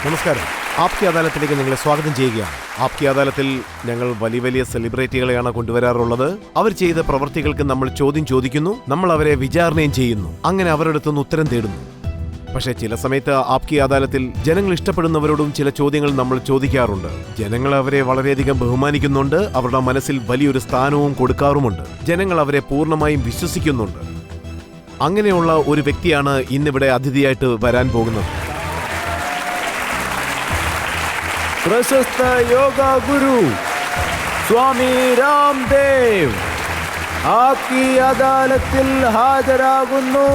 നമസ്കാരം. ആപ്കി അദാലത്തിലേക്ക് നിങ്ങളെ സ്വാഗതം ചെയ്യുകയാണ്. ആപ്കി അദാലത്തിൽ ഞങ്ങൾ വലിയ സെലിബ്രിറ്റികളെയാണ് കൊണ്ടുവരാറുള്ളത്. അവർ ചെയ്ത പ്രവൃത്തികൾക്ക് നമ്മൾ ചോദ്യം ചോദിക്കുന്നു, നമ്മൾ അവരെ വിചാരണയും ചെയ്യുന്നു, അങ്ങനെ അവരുടെ അടുത്തുനിന്ന് ഉത്തരം തേടുന്നു. പക്ഷേ ചില സമയത്ത് ആപ്കി അദാലത്തിൽ ജനങ്ങൾ ഇഷ്ടപ്പെടുന്നവരോടും ചില ചോദ്യങ്ങൾ നമ്മൾ ചോദിക്കാറുണ്ട്. ജനങ്ങൾ അവരെ വളരെയധികം ബഹുമാനിക്കുന്നുണ്ട്, അവരുടെ മനസ്സിൽ വലിയൊരു സ്ഥാനവും കൊടുക്കാറുമുണ്ട്. ജനങ്ങൾ അവരെ പൂർണ്ണമായും വിശ്വസിക്കുന്നുണ്ട്. അങ്ങനെയുള്ള ഒരു വ്യക്തിയാണ് ഇന്നിവിടെ അതിഥിയായിട്ട് വരാൻ പോകുന്നത്. പ്രശസ്ത യോഗ ഗുരു സ്വാമി രാംദേവ് ആപ്കി അദാലത്തിൽ ഹാജരാകുന്നു.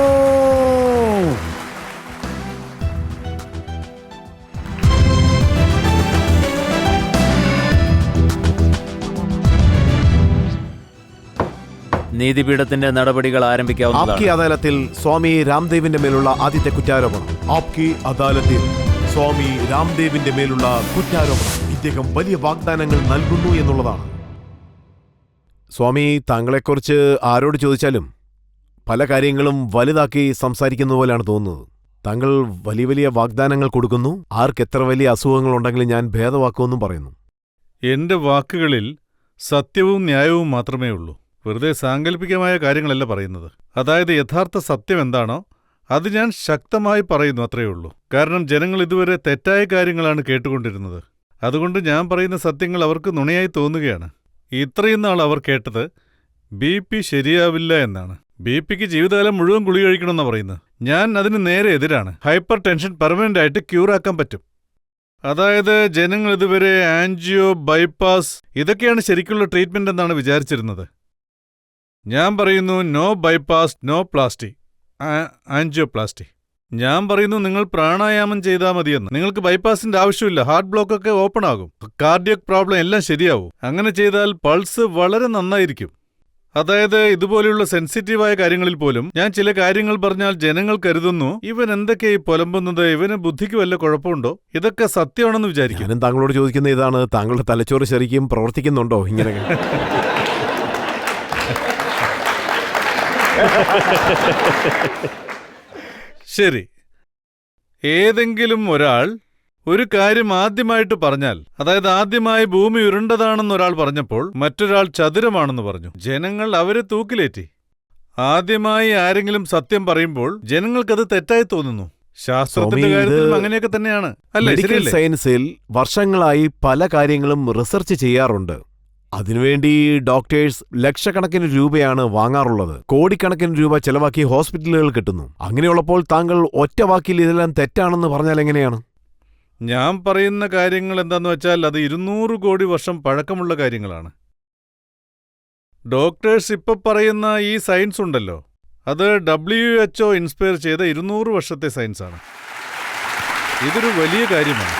നീതിപീഠത്തിന്റെ നടപടികൾ ആരംഭിക്കാവുന്നതാണ്. ആപ്കി അദാലത്തിൽ സ്വാമി രാംദേവിന്റെ മേലുള്ള ആദ്യത്തെ കുറ്റാരോപണം. ആപ്കി അദാലത്തിൽ സ്വാമി രാംദേവിന്റെ മേലുള്ള കുറ്റാരോപണം. ഇദ്ദേഹം വലിയ വാഗ്ദാനങ്ങൾ നൽകുന്നു എന്നുള്ളതാണ്. സ്വാമി, താങ്കളെക്കുറിച്ച് ആരോട് ചോദിച്ചാലും പല കാര്യങ്ങളും വലുതാക്കി സംസാരിക്കുന്ന പോലെയാണ് തോന്നുന്നത്. താങ്കൾ വലിയ വാഗ്ദാനങ്ങൾ കൊടുക്കുന്നു. ആർക്കെത്ര വലിയ അസുഖങ്ങളുണ്ടെങ്കിലും ഞാൻ ഭേദമാക്കുമെന്നും പറയുന്നു. എന്റെ വാക്കുകളിൽ സത്യവും ന്യായവും മാത്രമേ ഉള്ളൂ. വെറുതെ സാങ്കല്പികമായ കാര്യങ്ങളല്ല പറയുന്നത്. അതായത് യഥാർത്ഥ സത്യം എന്താണോ അത് ഞാൻ ശക്തമായി പറയുന്നു, അത്രയേ ഉള്ളൂ. കാരണം ജനങ്ങൾ ഇതുവരെ തെറ്റായ കാര്യങ്ങളാണ് കേട്ടുകൊണ്ടിരുന്നത്. അതുകൊണ്ട് ഞാൻ പറയുന്ന സത്യങ്ങൾ അവർക്ക് നുണയായി തോന്നുകയാണ്. ഇത്രയും നാൾ അവർ കേട്ടത് BP ശരിയാവില്ല എന്നാണ്. BPക്ക് ജീവിതകാലം മുഴുവൻ ഗുളിക കഴിക്കണമെന്നാണ് പറയുന്നത്. ഞാൻ അതിന് നേരെ എതിരാണ്. ഹൈപ്പർ ടെൻഷൻ പെർമനന്റ് ആയിട്ട് ക്യൂറാക്കാൻ പറ്റും. അതായത് ജനങ്ങൾ ഇതുവരെ ആൻജിയോ, ബൈപ്പാസ് ഇതൊക്കെയാണ് ശരിക്കുള്ള ട്രീറ്റ്മെന്റ് എന്നാണ് വിചാരിച്ചിരുന്നത്. ഞാൻ പറയുന്നു no bypass, no plasty, angioplasty. ഞാൻ പറയുന്നു നിങ്ങൾ പ്രാണായാമം ചെയ്താൽ മതിയെന്ന്. നിങ്ങൾക്ക് ബൈപ്പാസിന്റെ ആവശ്യമില്ല. ഹാർട്ട് ബ്ലോക്കൊക്കെ ഓപ്പൺ ആകും, കാർഡിയക് പ്രോബ്ലം എല്ലാം ശരിയാവും. അങ്ങനെ ചെയ്താൽ പൾസ് വളരെ നന്നായിരിക്കും. അതായത് ഇതുപോലെയുള്ള സെൻസിറ്റീവായ കാര്യങ്ങളിൽ പോലും ഞാൻ ചില കാര്യങ്ങൾ പറഞ്ഞാൽ ജനങ്ങൾ കരുതുന്നു ഇവൻ എന്തൊക്കെയായി പുലമ്പുന്നത്, ഇവന് ബുദ്ധിക്ക് വല്ല കുഴപ്പമുണ്ടോ, ഇതൊക്കെ സത്യമാണെന്ന് വിചാരിക്കും. ഞാനും താങ്കളോട് ചോദിക്കുന്ന ഇതാണ്, താങ്കളുടെ തലച്ചോറ് ശരിക്കും പ്രവർത്തിക്കുന്നുണ്ടോ ഇങ്ങനെ? ശരി, ഏതെങ്കിലും ഒരാൾ ഒരു കാര്യം ആദ്യമായിട്ട് പറഞ്ഞാൽ, അതായത് ആദ്യമായി ഭൂമി ഉരുണ്ടതാണെന്ന് ഒരാൾ പറഞ്ഞപ്പോൾ മറ്റൊരാൾ ചതുരമാണെന്ന് പറഞ്ഞു. ജനങ്ങൾ അവരെ തൂക്കിലേറ്റി. ആദ്യമായി ആരെങ്കിലും സത്യം പറയുമ്പോൾ ജനങ്ങൾക്കത് തെറ്റായി തോന്നുന്നു. ശാസ്ത്രത്തിന്റെ കാര്യത്തിലും അങ്ങനെയൊക്കെ തന്നെയാണ്, അല്ലേ? മെഡിക്കൽ സയൻസിൽ വർഷങ്ങളായി പല കാര്യങ്ങളും റിസർച്ച് ചെയ്യാറുണ്ട്. അതിനുവേണ്ടി ഡോക്ടേഴ്സ് ലക്ഷക്കണക്കിന് രൂപയാണ് വാങ്ങാറുള്ളത്. കോടിക്കണക്കിന് രൂപ ചെലവാക്കി ഹോസ്പിറ്റലുകൾ കിട്ടുന്നു. അങ്ങനെയുള്ളപ്പോൾ താങ്കൾ ഒറ്റ വാക്കിൽ ഇതെല്ലാം തെറ്റാണെന്ന് പറഞ്ഞാൽ എങ്ങനെയാണ്? ഞാൻ പറയുന്ന കാര്യങ്ങൾ എന്താന്ന് വെച്ചാൽ അത് 200 കോടി വർഷം പഴക്കമുള്ള കാര്യങ്ങളാണ്. ഡോക്ടേഴ്സ് ഇപ്പൊ പറയുന്ന ഈ സയൻസ് ഉണ്ടല്ലോ, അത് WHO ഇൻസ്പയർ ചെയ്ത 200 വർഷത്തെ സയൻസാണ്. ഇതൊരു വലിയ കാര്യമാണ്.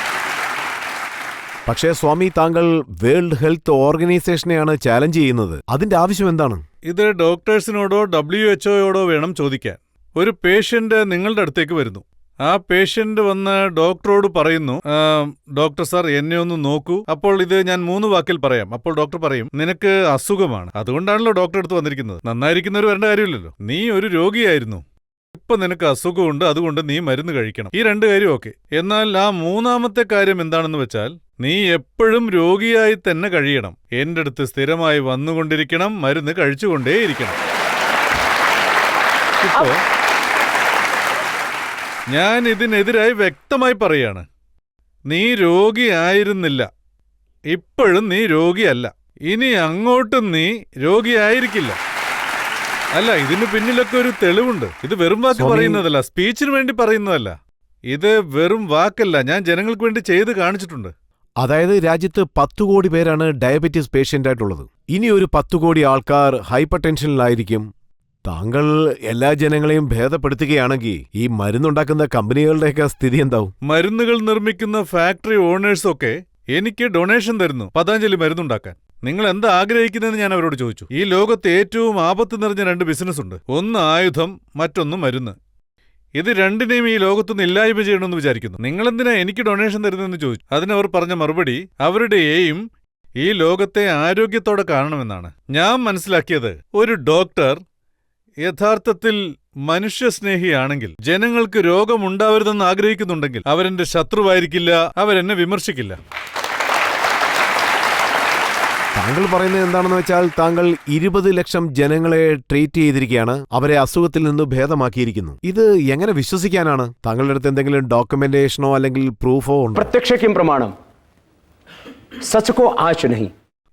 പക്ഷേ സ്വാമി, താങ്കൾ വേൾഡ് ഹെൽത്ത് ഓർഗനൈസേഷനെയാണ് ചാലഞ്ച് ചെയ്യുന്നത്. അതിന്റെ ആവശ്യം എന്താണ്? ഇത് ഡോക്ടേഴ്സിനോടോ WHOയോടോ വേണം ചോദിക്കാൻ. ഒരു പേഷ്യന്റ് നിങ്ങളുടെ അടുത്തേക്ക് വരുന്നു. ആ പേഷ്യന്റ് വന്ന് ഡോക്ടറോട് പറയുന്നു, ഡോക്ടർ സാർ എന്നെ ഒന്ന് നോക്കൂ. അപ്പോൾ ഇത് ഞാൻ 3 വാക്കിൽ പറയാം. അപ്പോൾ ഡോക്ടർ പറയും, നിനക്ക് അസുഖമാണ്, അതുകൊണ്ടാണല്ലോ ഡോക്ടർ അടുത്ത് വന്നിരിക്കുന്നത്. നന്നായിരിക്കുന്നവർ വരേണ്ട കാര്യമില്ലല്ലോ. നീ ഒരു രോഗിയായിരുന്നു, ഇപ്പൊ നിനക്ക് അസുഖമുണ്ട്, അതുകൊണ്ട് നീ മരുന്ന് കഴിക്കണം. ഈ 2 കാര്യം ഓക്കെ. എന്നാൽ ആ 3ാമത്തെ കാര്യം എന്താണെന്ന് വെച്ചാൽ, നീ എപ്പോഴും രോഗിയായി തന്നെ കഴിയണം, എന്റെ അടുത്ത് സ്ഥിരമായി വന്നുകൊണ്ടിരിക്കണം, മരുന്ന് കഴിച്ചുകൊണ്ടേയിരിക്കണം. ഇപ്പോ ഞാൻ ഇതിനെതിരായി വ്യക്തമായി പറയാണ്, നീ രോഗിയായിരുന്നില്ല, ഇപ്പോഴും നീ രോഗിയല്ല, ഇനി അങ്ങോട്ടും നീ രോഗിയായിരിക്കില്ല. അല്ല, ഇതിന് പിന്നിലൊക്കെ ഒരു തെളിവുണ്ട്. ഇത് വെറും വാക്ക് പറയുന്നതല്ല, സ്പീച്ചിന് വേണ്ടി പറയുന്നതല്ല. ഇത് വെറും വാക്കല്ല, ഞാൻ ജനങ്ങൾക്ക് വേണ്ടി ചെയ്ത് കാണിച്ചിട്ടുണ്ട്. അതായത് രാജ്യത്ത് 10 കോടി പേരാണ് ഡയബറ്റീസ് പേഷ്യന്റ് ആയിട്ടുള്ളത്. ഇനി ഒരു 10 കോടി ആൾക്കാർ ഹൈപ്പർ ടെൻഷനിലായിരിക്കും. താങ്കൾ എല്ലാ ജനങ്ങളെയും ഭേദപ്പെടുത്തുകയാണെങ്കിൽ ഈ മരുന്നുണ്ടാക്കുന്ന കമ്പനികളുടെയൊക്കെ സ്ഥിതി എന്താവും? മരുന്നുകൾ നിർമ്മിക്കുന്ന ഫാക്ടറി ഓണേഴ്സൊക്കെ എനിക്ക് ഡൊണേഷൻ തരുന്നു പതഞ്ജലി മരുന്നുണ്ടാക്കാൻ. നിങ്ങൾ എന്താ ആഗ്രഹിക്കുന്നതെന്ന് ഞാൻ അവരോട് ചോദിച്ചു. ഈ ലോകത്ത് ഏറ്റവും ആപത്ത് നിറഞ്ഞ 2 ബിസിനസ് ഉണ്ട്. ഒന്ന് ആയുധം, മറ്റൊന്ന് മരുന്ന്. ഇത് രണ്ടിനെയും ഈ ലോകത്തുനിന്ന് ഇല്ലായ്മ ചെയ്യണമെന്ന് വിചാരിക്കുന്നു. നിങ്ങളെന്തിനാ എനിക്ക് ഡൊണേഷൻ തരുന്നതെന്ന് ചോദിച്ചു. അതിനവർ പറഞ്ഞ മറുപടി, അവരുടെ എയിം ഈ ലോകത്തെ ആരോഗ്യത്തോടെ കാണണമെന്നാണ്. ഞാൻ മനസ്സിലാക്കിയത്, ഒരു ഡോക്ടർ യഥാർത്ഥത്തിൽ മനുഷ്യസ്നേഹിയാണെങ്കിൽ, ജനങ്ങൾക്ക് രോഗമുണ്ടാവരുതെന്ന് ആഗ്രഹിക്കുന്നുണ്ടെങ്കിൽ അവരെന്റെ ശത്രുവായിരിക്കില്ല, അവരെന്നെ വിമർശിക്കില്ല. താങ്കൾ പറയുന്നത് എന്താണെന്ന് വെച്ചാൽ താങ്കൾ 20 ലക്ഷം ജനങ്ങളെ ട്രീറ്റ് ചെയ്തിരിക്കുകയാണ്, അവരെ അസുഖത്തിൽ നിന്ന് ഭേദമാക്കിയിരിക്കുന്നു. ഇത് എങ്ങനെ വിശ്വസിക്കാനാണ്? താങ്കളുടെ അടുത്ത് എന്തെങ്കിലും ഡോക്യുമെന്റേഷനോ അല്ലെങ്കിൽ പ്രൂഫോ ഉണ്ടോ? പ്രത്യക്ഷ പ്രമാണം സച്ചക്കോ ആച്ച് നഹി.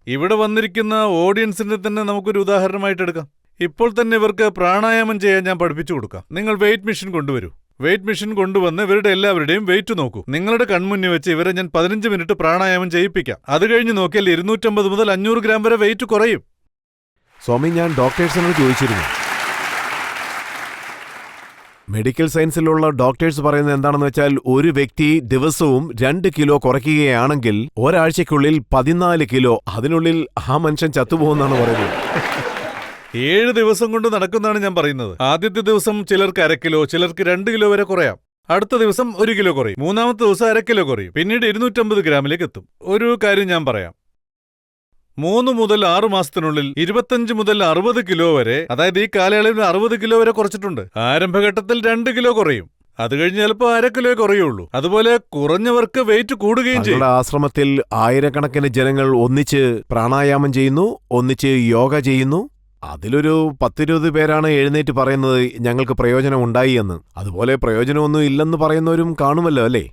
ഇവിടെ വന്നിരിക്കുന്ന ഓഡിയൻസിനെ തന്നെ നമുക്കൊരു ഉദാഹരണമായിട്ട് എടുക്കാം. ഇപ്പോൾ തന്നെ ഇവർക്ക് പ്രാണായാമം ചെയ്യാൻ ഞാൻ പഠിപ്പിച്ചു കൊടുക്കാം. നിങ്ങൾ വെയിറ്റ് മെഷീൻ കൊണ്ടുവരൂ. വെയിറ്റ് മെഷീൻ കൊണ്ടുവന്ന് ഇവരുടെ എല്ലാവരുടെയും വെയിറ്റ് നോക്കൂ. നിങ്ങളുടെ കൺമുന്നിൽ വെച്ച് ഇവരെ ഞാൻ 15 മിനിറ്റ് പ്രാണായാമം ചെയ്യിപ്പിക്കാം. അത് കഴിഞ്ഞ് നോക്കിയാൽ 250 മുതൽ 500 ഗ്രാം വരെ വെയിറ്റ് കുറയും. സ്വാമി, ഞാൻ ഡോക്ടേഴ്സിനോട് ചോദിച്ചിരുന്നു. മെഡിക്കൽ സയൻസിലുള്ള ഡോക്ടേഴ്സ് പറയുന്നത് എന്താണെന്ന് വെച്ചാൽ, ഒരു വ്യക്തി ദിവസവും 2 കിലോ കുറയ്ക്കുകയാണെങ്കിൽ ഒരാഴ്ചയ്ക്കുള്ളിൽ 14 കിലോ, അതിനുള്ളിൽ ആ മനുഷ്യൻ ചത്തുപോകുന്നാണ് പറയുന്നത്. 7 ദിവസം കൊണ്ട് നടക്കുന്നതാണ് ഞാൻ പറയുന്നത്. ആദ്യത്തെ ദിവസം ചിലർക്ക് 1/2 കിലോ, ചിലർക്ക് 2 കിലോ വരെ കുറയാം. അടുത്ത ദിവസം 1 കിലോ കുറയും. മൂന്നാമത്തെ ദിവസം 1/2 കിലോ കുറയും. പിന്നീട് 250 ഗ്രാമിലേക്ക് എത്തും. ഒരു കാര്യം ഞാൻ പറയാം. 3 മുതൽ 6 മാസത്തിനുള്ളിൽ 25 മുതൽ 60 കിലോ വരെ, അതായത് ഈ കാലയളവിൽ 60 കിലോ വരെ കുറച്ചിട്ടുണ്ട്. ആരംഭഘട്ടത്തിൽ 2 കിലോ കുറയും. അത് കഴിഞ്ഞ് ചിലപ്പോൾ 1/2 കിലോ കുറയുള്ളൂ. അതുപോലെ കുറഞ്ഞവർക്ക് വെയിറ്റ് കൂടുകയും ചെയ്യും. ആശ്രമത്തിൽ ആയിരക്കണക്കിന് ജനങ്ങൾ ഒന്നിച്ച് പ്രാണായാമം ചെയ്യുന്നു, ഒന്നിച്ച് യോഗ ചെയ്യുന്നു. അതിലൊരു 10-20 പേരാണ് എഴുന്നേറ്റ് പറയുന്നത് ഞങ്ങൾക്ക് പ്രയോജനം ഉണ്ടായി എന്ന്. അതുപോലെ പ്രയോജനമൊന്നും ഇല്ലെന്ന് പറയുന്നവരും കാണുമല്ലോ, അല്ലേ?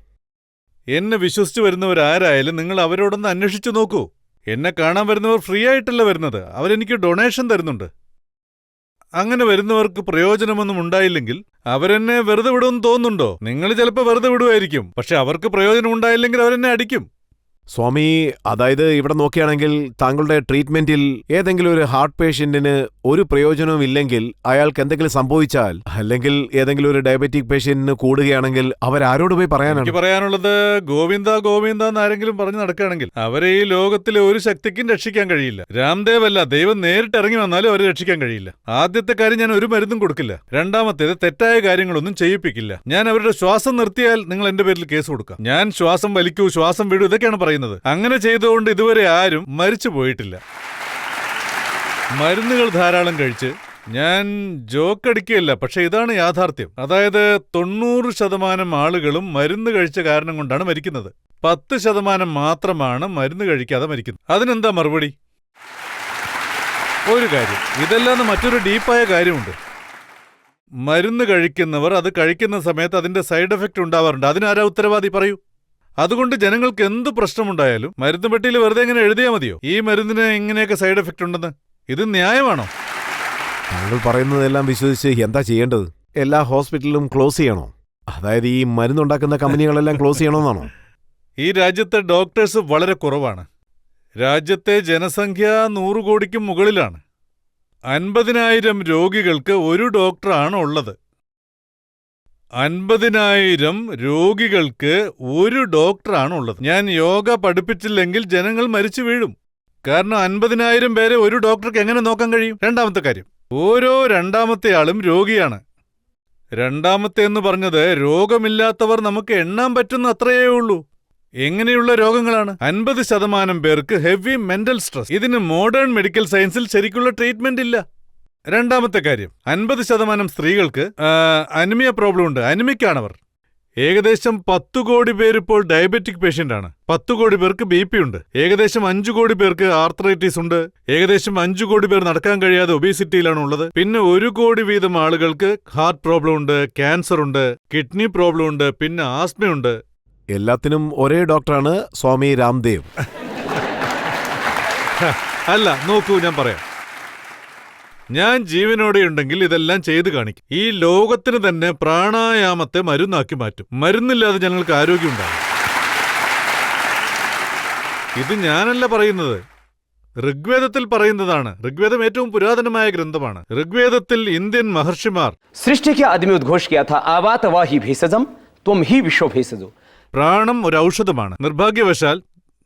എന്നെ വിശ്വസിച്ച് വരുന്നവരാരായാലും നിങ്ങൾ അവരോടൊന്ന് അന്വേഷിച്ചു നോക്കൂ. എന്നെ കാണാൻ വരുന്നവർ ഫ്രീ ആയിട്ടല്ല വരുന്നത്, അവരെനിക്ക് ഡൊണേഷൻ തരുന്നുണ്ട്. അങ്ങനെ വരുന്നവർക്ക് പ്രയോജനമൊന്നും ഉണ്ടായില്ലെങ്കിൽ അവരെന്നെ വെറുതെ വിടുമെന്ന് തോന്നുന്നുണ്ടോ? നിങ്ങൾ ചിലപ്പോൾ വെറുതെ വിടുമായിരിക്കും, പക്ഷെ അവർക്ക് പ്രയോജനം ഉണ്ടായില്ലെങ്കിൽ അവരെന്നെ അടിക്കും. സ്വാമി, അതായത് ഇവിടെ നോക്കുകയാണെങ്കിൽ താങ്കളുടെ ട്രീറ്റ്മെന്റിൽ ഏതെങ്കിലും ഒരു ഹാർട്ട് പേഷ്യന്റിന് ഒരു പ്രയോജനവും ഇല്ലെങ്കിൽ അയാൾക്ക് എന്തെങ്കിലും സംഭവിച്ചാൽ, അല്ലെങ്കിൽ ഏതെങ്കിലും ഒരു ഡയബറ്റിക് പേഷ്യന്റിന് കൂടുകയാണെങ്കിൽ അവരാരോട് പോയി പറയാനാണ്? എനിക്ക് പറയാനുള്ളത്, ഗോവിന്ദ ഗോവിന്ദ എന്നാരെങ്കിലും പറഞ്ഞു നടക്കുകയാണെങ്കിൽ അവരെ ഈ ലോകത്തിലെ ഒരു ശക്തിക്കും രക്ഷിക്കാൻ കഴിയില്ല. രാംദേവ് അല്ല, ദൈവം നേരിട്ട് ഇറങ്ങി വന്നാലും അവരെ രക്ഷിക്കാൻ കഴിയില്ല. ആദ്യത്തെ കാര്യം, ഞാൻ ഒരു മരുന്നും കൊടുക്കില്ല. രണ്ടാമത്തേത്, തെറ്റായ കാര്യങ്ങളൊന്നും ചെയ്യിപ്പിക്കില്ല. ഞാൻ അവരുടെ ശ്വാസം നിർത്തിയാൽ നിങ്ങൾ എന്റെ പേരിൽ കേസ് കൊടുക്കാം. ഞാൻ ശ്വാസം വലിക്കൂ, ശ്വാസം വിടൂ, ഇതൊക്കെയാണ് പറയുന്നത്. അങ്ങനെ ചെയ്തുകൊണ്ട് ഇതുവരെ ആരും മരിച്ചു പോയിട്ടില്ല. മരുന്നുകൾ ധാരാളം കഴിച്ച് ഞാൻ ജോക്കടിക്കുകയല്ല, പക്ഷെ ഇതാണ് യാഥാർത്ഥ്യം. അതായത് 90% ആളുകളും മരുന്ന് കഴിച്ച കാരണം കൊണ്ടാണ് മരിക്കുന്നത്. 10% മാത്രമാണ് മരുന്ന് കഴിക്കാതെ മരിക്കുന്നത്. അതിനെന്താ മറുപടി? ഒരു കാര്യം, ഇതല്ലാതെ മറ്റൊരു ഡീപ്പായ കാര്യമുണ്ട്. മരുന്ന് കഴിക്കുന്നവർ അത് കഴിക്കുന്ന സമയത്ത് അതിന്റെ സൈഡ് എഫക്റ്റ് ഉണ്ടാവാറുണ്ട്. അതിനാരാ ഉത്തരവാദി? പറയൂ. അതുകൊണ്ട് ജനങ്ങൾക്ക് എന്ത് പ്രശ്നമുണ്ടായാലും മരുന്ന് പെട്ടിയിൽ വെറുതെ ഇങ്ങനെ എഴുതിയാൽ മതിയോ ഈ മരുന്നിന് ഇങ്ങനെയൊക്കെ സൈഡ് എഫക്റ്റ് ഉണ്ടെന്ന്? ഇത് ന്യായമാണോ? താങ്കൾ പറയുന്നതെല്ലാം വിശ്വസിച്ച് എന്താ ചെയ്യേണ്ടത്? എല്ലാ ഹോസ്പിറ്റലും ക്ലോസ് ചെയ്യണോ? അതായത് ഈ മരുന്നുണ്ടാക്കുന്ന കമ്പനികളെല്ലാം ക്ലോസ് ചെയ്യണമെന്നാണോ? ഈ രാജ്യത്തെ ഡോക്ടേഴ്സ് വളരെ കുറവാണ്. രാജ്യത്തെ ജനസംഖ്യ 100 കോടിക്കും മുകളിലാണ്. 50,000 രോഗികൾക്ക് ഒരു ഡോക്ടറാണ് ഉള്ളത്. 50,000 രോഗികൾക്ക് ഒരു ഡോക്ടറാണ് ഉള്ളത്. ഞാൻ യോഗ പഠിപ്പിച്ചില്ലെങ്കിൽ ജനങ്ങൾ മരിച്ചു വീഴും. കാരണം 50,000 പേരെ ഒരു ഡോക്ടർക്ക് എങ്ങനെ നോക്കാൻ കഴിയും? രണ്ടാമത്തെ കാര്യം, ഓരോ രണ്ടാമത്തെ ആളും രോഗിയാണ്. രണ്ടാമത്തെ എന്ന് പറഞ്ഞത് രോഗമില്ലാത്തവർ നമുക്ക് എണ്ണാൻ പറ്റുന്ന അത്രയേ ഉള്ളൂ. എങ്ങനെയുള്ള രോഗങ്ങളാണ്? 50% പേർക്ക് ഹെവി മെന്റൽ സ്ട്രെസ്. ഇതിന് മോഡേൺ മെഡിക്കൽ സയൻസിൽ ശരിക്കുള്ള ട്രീറ്റ്മെന്റ് ഇല്ല. രണ്ടാമത്തെ കാര്യം, 50% സ്ത്രീകൾക്ക് അനിമിയ പ്രോബ്ലം ഉണ്ട്. അനിമിക്കാണവർ. ഏകദേശം 10 കോടി പേർ ഇപ്പോൾ ഡയബറ്റിക് പേഷ്യന്റ് ആണ്. 10 കോടി പേർക്ക് BP ഉണ്ട്. ഏകദേശം 5 കോടി പേർക്ക് ആർത്രൈറ്റിസ് ഉണ്ട്. ഏകദേശം 5 കോടി പേർ നടക്കാൻ കഴിയാതെ ഒബേസിറ്റിയിലാണ് ഉള്ളത്. പിന്നെ 1 കോടി വീതം ആളുകൾക്ക് ഹാർട്ട് പ്രോബ്ലം ഉണ്ട്, ക്യാൻസർ ഉണ്ട്, കിഡ്നി പ്രോബ്ലം ഉണ്ട്, പിന്നെ ആസ്മയുണ്ട്. എല്ലാത്തിനും ഒരേ ഡോക്ടറാണ് സ്വാമി രാംദേവ്. അല്ല, നോക്കൂ, ഞാൻ പറയാം. ഞാൻ ജീവനോടെയുണ്ടെങ്കിൽ ഇതെല്ലാം ചെയ്തു കാണിക്കും. ഈ ലോകത്തിന് തന്നെ പ്രാണായാമത്തെ മരുന്നാക്കി മാറ്റും. മരുന്നില്ലാതെ ഞങ്ങൾക്ക് ആരോഗ്യമുണ്ടാകും. ഇത് ഞാനല്ല പറയുന്നത്, ഋഗ്വേദത്തിൽ പറയുന്നതാണ്. ഋഗ്വേദം ഏറ്റവും പുരാതനമായ ഗ്രന്ഥമാണ്. ഋഗ്വേദത്തിൽ ഇന്ത്യൻ മഹർഷിമാർ सृष्टि के आदि में उद्घोष किया था, आवात वाही भेषजम तुम ही विश्व भेषजो. പ്രാണം ഒരു ഔഷധമാണ്. നിർഭാഗ്യവശാൽ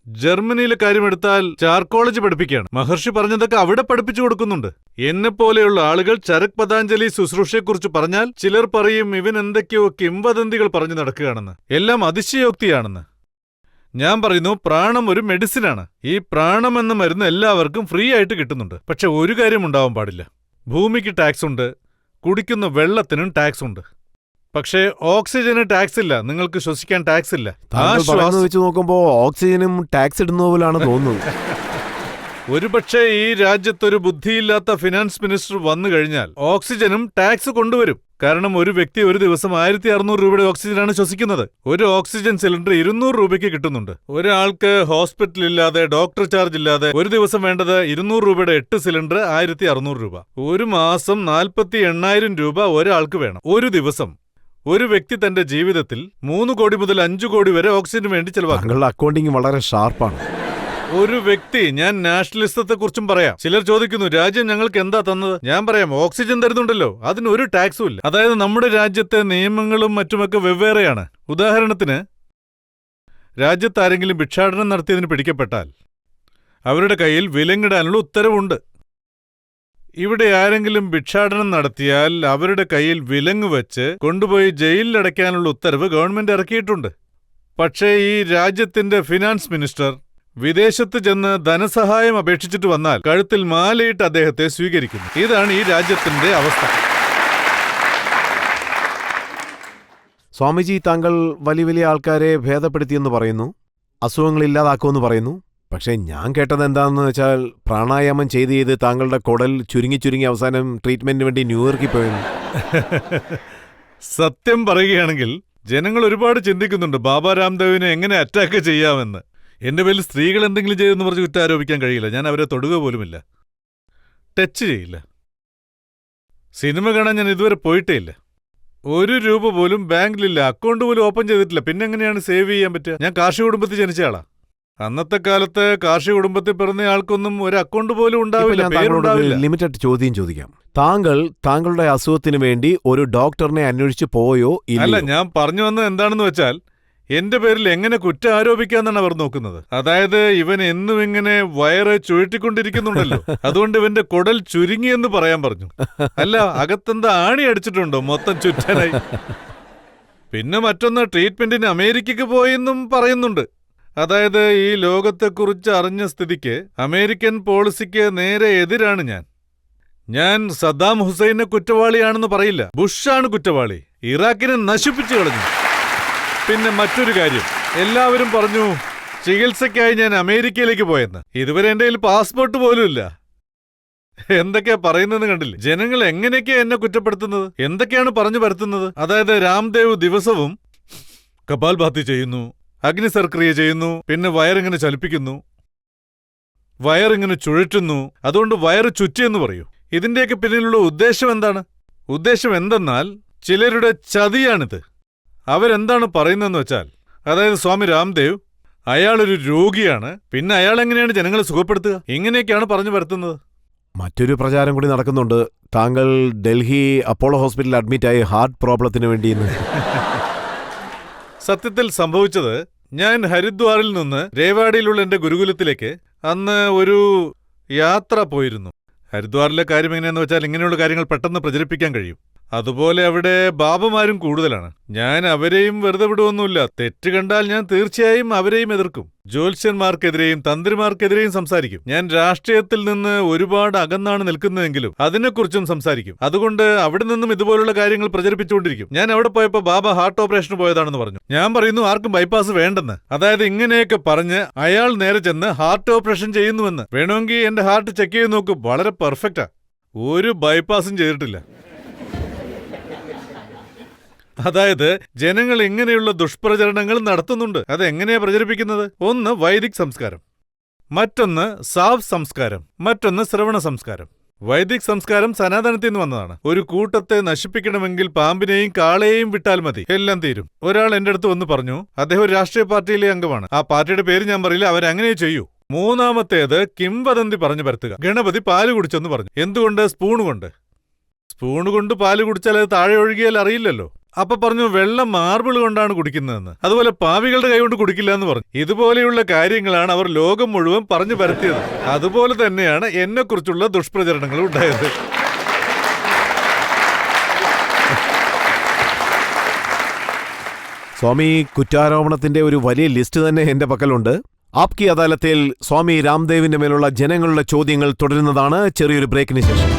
ജർമ്മനിയിലെ കാര്യമെടുത്താൽ ചാർക്കോളജി പഠിപ്പിക്കുകയാണ്. മഹർഷി പറഞ്ഞതൊക്കെ അവിടെ പഠിപ്പിച്ചു കൊടുക്കുന്നുണ്ട്. എന്നെപ്പോലെയുള്ള ആളുകൾ ചരക് പതാഞ്ജലി ശുശ്രൂഷയെക്കുറിച്ച് പറഞ്ഞാൽ ചിലർ പറയും ഇവൻ എന്തൊക്കെയോ കിംവദന്തികൾ പറഞ്ഞു നടക്കുകയാണെന്ന്. എല്ലാം അതിശയോക്തിയാണെന്ന്. ഞാൻ പറയുന്നു, പ്രാണം ഒരു മെഡിസിനാണ്. ഈ പ്രാണം എന്ന മരുന്ന് എല്ലാവർക്കും ഫ്രീ ആയിട്ട് കിട്ടുന്നുണ്ട്. പക്ഷെ ഒരു കാര്യം ഉണ്ടാവാൻ പാടില്ല. ഭൂമിക്ക് ടാക്സ് ഉണ്ട്, കുടിക്കുന്ന വെള്ളത്തിനും ടാക്സ് ഉണ്ട്. പക്ഷേ ഓക്സിജന് ടാക്സ് ഇല്ല, നിങ്ങൾക്ക് ശ്വസിക്കാൻ ടാക്സ് ഇല്ല. താങ്കൾ പറയുന്നത് വെച്ച് നോക്കുമ്പോ ഓക്സിജനും ടാക്സ് ഇടുന്ന പോലാണ് തോന്നുന്നത്. ഒരുപക്ഷെ ഈ രാജ്യത്തൊരു ബുദ്ധിയില്ലാത്ത ഫിനാൻസ് മിനിസ്റ്റർ വന്നു കഴിഞ്ഞാൽ ഓക്സിജനും ടാക്സ് കൊണ്ടുവരും. കാരണം ഒരു വ്യക്തി ഒരു ദിവസം 1600 രൂപയുടെ ഓക്സിജനാണ് ശ്വസിക്കുന്നത്. ഒരു ഓക്സിജൻ സിലിണ്ടർ 200 രൂപയ്ക്ക് കിട്ടുന്നുണ്ട്. ഒരാൾക്ക് ഹോസ്പിറ്റൽ ഇല്ലാതെ ഡോക്ടർ ചാർജ് ഇല്ലാതെ ഒരു ദിവസം വേണ്ടത് 200 രൂപയുടെ 8 സിലിണ്ടർ 1600 രൂപ. ഒരു മാസം 48,000 രൂപ ഒരാൾക്ക് വേണം. ഒരു ദിവസം ഒരു വ്യക്തി തന്റെ ജീവിതത്തിൽ 3 കോടി മുതൽ 5 കോടി വരെ ഓക്സിജന് വേണ്ടി ചെലവാക്കും. താങ്കളുടെ അക്കൗണ്ടിങ് വളരെ ഷാർപ്പാണ്. ഒരു വ്യക്തി, ഞാൻ നാഷണലിസത്തെ കുറിച്ചും പറയാം. ചിലർ ചോദിക്കുന്നു രാജ്യം ഞങ്ങൾക്ക് എന്താ തന്നത്. ഞാൻ പറയാം, ഓക്സിജൻ തരുന്നുണ്ടല്ലോ, അതിന് ഒരു ടാക്സും ഇല്ല. അതായത് നമ്മുടെ രാജ്യത്തെ നിയമങ്ങളും മറ്റുമൊക്കെ വെവ്വേറെയാണ്. ഉദാഹരണത്തിന്, രാജ്യത്ത് ആരെങ്കിലും ഭിക്ഷാടനം നടത്തിയതിന് പിടിക്കപ്പെട്ടാൽ അവരുടെ കയ്യിൽ വിലങ്ങിടാനുള്ള ഉത്തരവുണ്ട്. ഇവിടെ ആരെങ്കിലും ഭിക്ഷാടനം നടത്തിയാൽ അവരുടെ കയ്യിൽ വിലങ്ങ് വെച്ച് കൊണ്ടുപോയി ജയിലിലടയ്ക്കാനുള്ള ഉത്തരവ് ഗവൺമെന്റ് ഇറക്കിയിട്ടുണ്ട്. പക്ഷേ ഈ രാജ്യത്തിന്റെ ഫിനാൻസ് മിനിസ്റ്റർ വിദേശത്ത് ചെന്ന് ധനസഹായം അപേക്ഷിച്ചിട്ട് വന്നാൽ കഴുത്തിൽ മാലയിട്ട് അദ്ദേഹത്തെ സ്വീകരിക്കുന്നു. ഇതാണ് ഈ രാജ്യത്തിന്റെ അവസ്ഥ. സ്വാമിജി, താങ്കൾ വലിയ വലിയ ആൾക്കാരെ ഭേദപ്പെടുത്തിയെന്ന് പറയുന്നു, അസുഖങ്ങൾ ഇല്ലാതാക്കുമെന്ന് പറയുന്നു. പക്ഷേ ഞാൻ കേട്ടത് എന്താണെന്ന് വെച്ചാൽ പ്രാണായാമം ചെയ്ത് താങ്കളുടെ കുടൽ ചുരുങ്ങി അവസാനം ട്രീറ്റ്മെന്റിന് വേണ്ടി ന്യൂയോർക്കിൽ പോയിരുന്നു. സത്യം പറയുകയാണെങ്കിൽ ജനങ്ങൾ ഒരുപാട് ചിന്തിക്കുന്നുണ്ട് ബാബ രാംദേവിനെ എങ്ങനെ അറ്റാക്ക് ചെയ്യാമെന്ന്. എന്റെ പേരിൽ സ്ത്രീകൾ എന്തെങ്കിലും ചെയ്തെന്ന് പറഞ്ഞ് കുറ്റാരോപിക്കാൻ കഴിയില്ല. ഞാൻ അവരെ തൊടുക പോലുമില്ല, ടച്ച് ചെയ്യില്ല. സിനിമ കാണാൻ ഞാൻ ഇതുവരെ പോയിട്ടേ ഇല്ല. 1 രൂപ പോലും ബാങ്കിലില്ല, അക്കൗണ്ട് പോലും ഓപ്പൺ ചെയ്തിട്ടില്ല. പിന്നെ എങ്ങനെയാണ് സേവ് ചെയ്യാൻ പറ്റുക? ഞാൻ കാർഷിക കുടുംബത്തിൽ ജനിച്ച ആളാ. അന്നത്തെ കാലത്ത് കാർഷിക കുടുംബത്തിൽ പിറന്ന ആൾക്കൊന്നും ഒരു അക്കൗണ്ട് പോലും ഉണ്ടാവില്ല, പേരുണ്ടാവില്ല. ലിമിറ്റഡ് ചോദ്യം ചോദിക്കാം. താങ്കളുടെ അസുഖത്തിന് വേണ്ടി ഒരു ഡോക്ടറിനെ അന്വേഷിച്ച് പോയോ? അല്ല, ഞാൻ പറഞ്ഞു വന്നത് എന്താണെന്ന് വെച്ചാൽ എന്റെ പേരിൽ എങ്ങനെ കുറ്റം ആരോപിക്കാന്നാണ് അവർ നോക്കുന്നത്. അതായത് ഇവൻ എന്നും ഇങ്ങനെ വയറ് ചുഴറ്റിക്കൊണ്ടിരിക്കുന്നുണ്ടല്ലോ, അതുകൊണ്ട് ഇവന്റെ കുടൽ ചുരുങ്ങിയെന്ന് പറയാൻ പറഞ്ഞു. അല്ല, അകത്തെന്താ ആണി അടിച്ചിട്ടുണ്ടോ മൊത്തം ചുറ്റാനായി? പിന്നെ മറ്റൊന്ന്, ട്രീറ്റ്മെന്റിന് അമേരിക്കക്ക് പോയെന്നും പറയുന്നുണ്ട്. അതായത് ഈ ലോകത്തെക്കുറിച്ച് അറിഞ്ഞ സ്ഥിതിക്ക് അമേരിക്കൻ പോളിസിക്ക് നേരെ എതിരാണ് ഞാൻ സദ്ദാം ഹുസൈനെ കുറ്റവാളിയാണെന്ന് പറയില്ല, ബുഷാണ് കുറ്റവാളി. ഇറാഖിനെ നശിപ്പിച്ചു കളഞ്ഞു. പിന്നെ മറ്റൊരു കാര്യം, എല്ലാവരും പറഞ്ഞു ചികിത്സയ്ക്കായി ഞാൻ അമേരിക്കയിലേക്ക് പോയെന്ന്. ഇതുവരെ എന്റെ കയ്യിൽ പാസ്പോർട്ട് പോലും ഇല്ല. എന്തൊക്കെയാ പറയുന്നതെന്ന് കണ്ടില്ലേ? ജനങ്ങൾ എങ്ങനെയൊക്കെയാ എന്നെ കുറ്റപ്പെടുത്തുന്നത്, എന്തൊക്കെയാണ് പറഞ്ഞു പരത്തുന്നത്. അതായത് രാംദേവ് ദിവസവും കപാൽഭാതി ചെയ്യുന്നു, അഗ്നിസർക്രിയ ചെയ്യുന്നു, പിന്നെ വയറിങ്ങനെ ചലിപ്പിക്കുന്നു, വയറിങ്ങനെ ചുഴറ്റുന്നു, അതുകൊണ്ട് വയറ് ചുറ്റിയെന്ന് പറയൂ. ഇതിന്റെയൊക്കെ പിന്നിലുള്ള ഉദ്ദേശം എന്താണ്? ഉദ്ദേശം എന്തെന്നാൽ ചിലരുടെ ചതിയാണിത്. അവരെന്താണ് പറയുന്നതെന്ന് വെച്ചാൽ, അതായത് സ്വാമി രാംദേവ് അയാളൊരു രോഗിയാണ്, പിന്നെ അയാൾ എങ്ങനെയാണ് ജനങ്ങളെ സുഖപ്പെടുത്തുക, ഇങ്ങനെയൊക്കെയാണ് പറഞ്ഞു വരുത്തുന്നത്. മറ്റൊരു പ്രചാരം കൂടി നടക്കുന്നുണ്ട്, താങ്കൾ ഡൽഹി അപ്പോളോ ഹോസ്പിറ്റലിൽ അഡ്മിറ്റായി ഹാർട്ട് പ്രോബ്ലത്തിന് വേണ്ടി. സത്യത്തിൽ സംഭവിച്ചത്, ഞാൻ ഹരിദ്വാറിൽ നിന്ന് രേവാഡിയിലുള്ള എന്റെ ഗുരുകുലത്തിലേക്ക് അന്ന് ഒരു യാത്ര പോയിരുന്നു. ഹരിദ്വാറിലെ കാര്യം എങ്ങനെയാന്ന് വെച്ചാൽ ഇങ്ങനെയുള്ള കാര്യങ്ങൾ പെട്ടെന്ന് പ്രചരിപ്പിക്കാൻ കഴിയും. അതുപോലെ അവിടെ ബാബമാരും കൂടുതലാണ്. ഞാൻ അവരെയും വെറുതെ വിടുവൊന്നുമില്ല. തെറ്റ് കണ്ടാൽ ഞാൻ തീർച്ചയായും അവരെയും എതിർക്കും. ജ്യോത്സ്യന്മാർക്കെതിരെയും തന്ത്രിമാർക്കെതിരെയും സംസാരിക്കും. ഞാൻ രാഷ്ട്രീയത്തിൽ നിന്ന് ഒരുപാട് അകന്നാണ് നിൽക്കുന്നതെങ്കിലും അതിനെക്കുറിച്ചും സംസാരിക്കും. അതുകൊണ്ട് അവിടെ നിന്നും ഇതുപോലുള്ള കാര്യങ്ങൾ പ്രചരിപ്പിച്ചുകൊണ്ടിരിക്കും. ഞാൻ അവിടെ പോയപ്പോൾ ബാബ ഹാർട്ട് ഓപ്പറേഷന് പോയതാണെന്ന് പറഞ്ഞു. ഞാൻ പറയുന്നു ആർക്കും ബൈപ്പാസ് വേണ്ടെന്ന്. അതായത് ഇങ്ങനെയൊക്കെ പറഞ്ഞ് അയാൾ നേരെ ചെന്ന് ഹാർട്ട് ഓപ്പറേഷൻ ചെയ്യുന്നുവെന്ന്. വേണമെങ്കിൽ എന്റെ ഹാർട്ട് ചെക്ക് ചെയ്ത് നോക്കും, വളരെ പെർഫെക്റ്റാ, ഒരു ബൈപ്പാസും ചെയ്തിട്ടില്ല. അതായത് ജനങ്ങൾ ഇങ്ങനെയുള്ള ദുഷ്പ്രചരണങ്ങൾ നടത്തുന്നുണ്ട്. അതെങ്ങനെയാ പ്രചരിപ്പിക്കുന്നത്? ഒന്ന് വൈദിക് സംസ്കാരം, മറ്റൊന്ന് സാവ് സംസ്കാരം, മറ്റൊന്ന് ശ്രവണ സംസ്കാരം. വൈദിക് സംസ്കാരം സനാതനത്തിൽ നിന്ന് വന്നതാണ്. ഒരു കൂട്ടത്തെ നശിപ്പിക്കണമെങ്കിൽ പാമ്പിനെയും കാളയെയും വിട്ടാൽ മതി, എല്ലാം തീരും. ഒരാൾ എന്റെ അടുത്ത് വന്ന് പറഞ്ഞു, അദ്ദേഹം ഒരു രാഷ്ട്രീയ പാർട്ടിയിലെ അംഗമാണ്. ആ പാർട്ടിയുടെ പേര് ഞാൻ പറയില്ല, അവരങ്ങനെ ചെയ്യൂ. മൂന്നാമത്തേത് കിംവദന്തി പറഞ്ഞു പരത്തുക. ഗണപതി പാല് കുടിച്ചെന്ന് പറഞ്ഞു. എന്തുകൊണ്ട്? സ്പൂണ് കൊണ്ട് പാല് കുടിച്ചാൽ അത് താഴെ ഒഴുകിയാൽ അറിയില്ലല്ലോ. അപ്പൊ പറഞ്ഞു വെള്ളം മാർബിൾ കൊണ്ടാണ് കുടിക്കുന്നതെന്ന്. അതുപോലെ പാവികളുടെ കൈ കൊണ്ട് കുടിക്കില്ല എന്ന് പറഞ്ഞു. ഇതുപോലെയുള്ള കാര്യങ്ങളാണ് അവർ ലോകം മുഴുവൻ പറഞ്ഞു പരത്തിയത്. അതുപോലെ തന്നെയാണ് എന്നെക്കുറിച്ചുള്ള ദുഷ്പ്രചരണങ്ങളും ഉണ്ടായത്. സ്വാമി, കുറ്റാരോപണത്തിന്റെ ഒരു വലിയ ലിസ്റ്റ് തന്നെ എന്റെ പക്കലുണ്ട്. ആപ്കി അദാലത്തിൽ സ്വാമി രാംദേവിന്റെ മേലുള്ള ജനങ്ങളുടെ ചോദ്യങ്ങൾ തുടരുന്നതാണ് ചെറിയൊരു ബ്രേക്കിന് ശേഷം.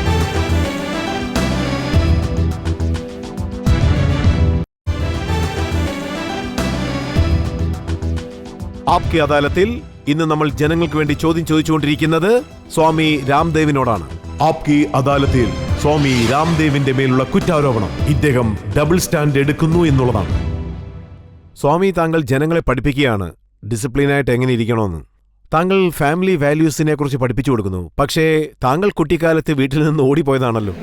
ആപ്കി അദാലത്തിൽ ഇന്ന് നമ്മൾ ജനങ്ങൾക്ക് വേണ്ടി ചോദ്യം ചോദിച്ചുകൊണ്ടിരിക്കുന്നത് സ്വാമി രാംദേവിനോടാണ്. ആപ്കി അദാലത്തിൽ സ്വാമി രാംദേവിന്റെ മേലുള്ള കുറ്റാരോപണം ഇദ്ദേഹം ഡബിൾ സ്റ്റാൻഡ് എടുക്കുന്നു എന്നുള്ളതാണ്. സ്വാമി, താങ്കൾ ജനങ്ങളെ പഠിപ്പിക്കുകയാണ് ഡിസിപ്ലിനായിട്ട് എങ്ങനെ ഇരിക്കണമെന്ന്. താങ്കൾ ഫാമിലി വാല്യൂസിനെ കുറിച്ച് പഠിപ്പിച്ചു കൊടുക്കുന്നു. പക്ഷേ താങ്കൾ കുട്ടിക്കാലത്ത് വീട്ടിൽ നിന്ന് ഓടിപ്പോയതാണല്ലോ.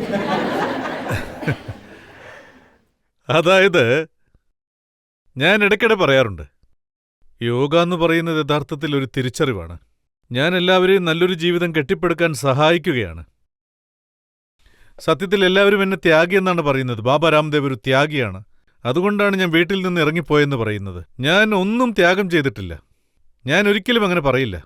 അതായത് ഞാൻ ഇടയ്ക്കിടെ പറയാറുണ്ട്, യോഗ എന്ന് പറയുന്നത് യഥാർത്ഥത്തിൽ ഒരു തിരിച്ചറിവാണ്. ഞാൻ എല്ലാവരെയും നല്ലൊരു ജീവിതം കെട്ടിപ്പടുക്കാൻ സഹായിക്കുകയാണ്. സത്യത്തിൽ എല്ലാവരും എന്നെ ത്യാഗിയെന്നാണ് പറയുന്നത്. ബാബ രാംദേവ് ഒരു ത്യാഗിയാണ്. അതുകൊണ്ടാണ് ഞാൻ വീട്ടിൽ നിന്ന് ഇറങ്ങിപ്പോയെന്ന് പറയുന്നത്. ഞാൻ ഒന്നും ത്യാഗം ചെയ്തിട്ടില്ല. ഞാൻ ഒരിക്കലും അങ്ങനെ പറയില്ല.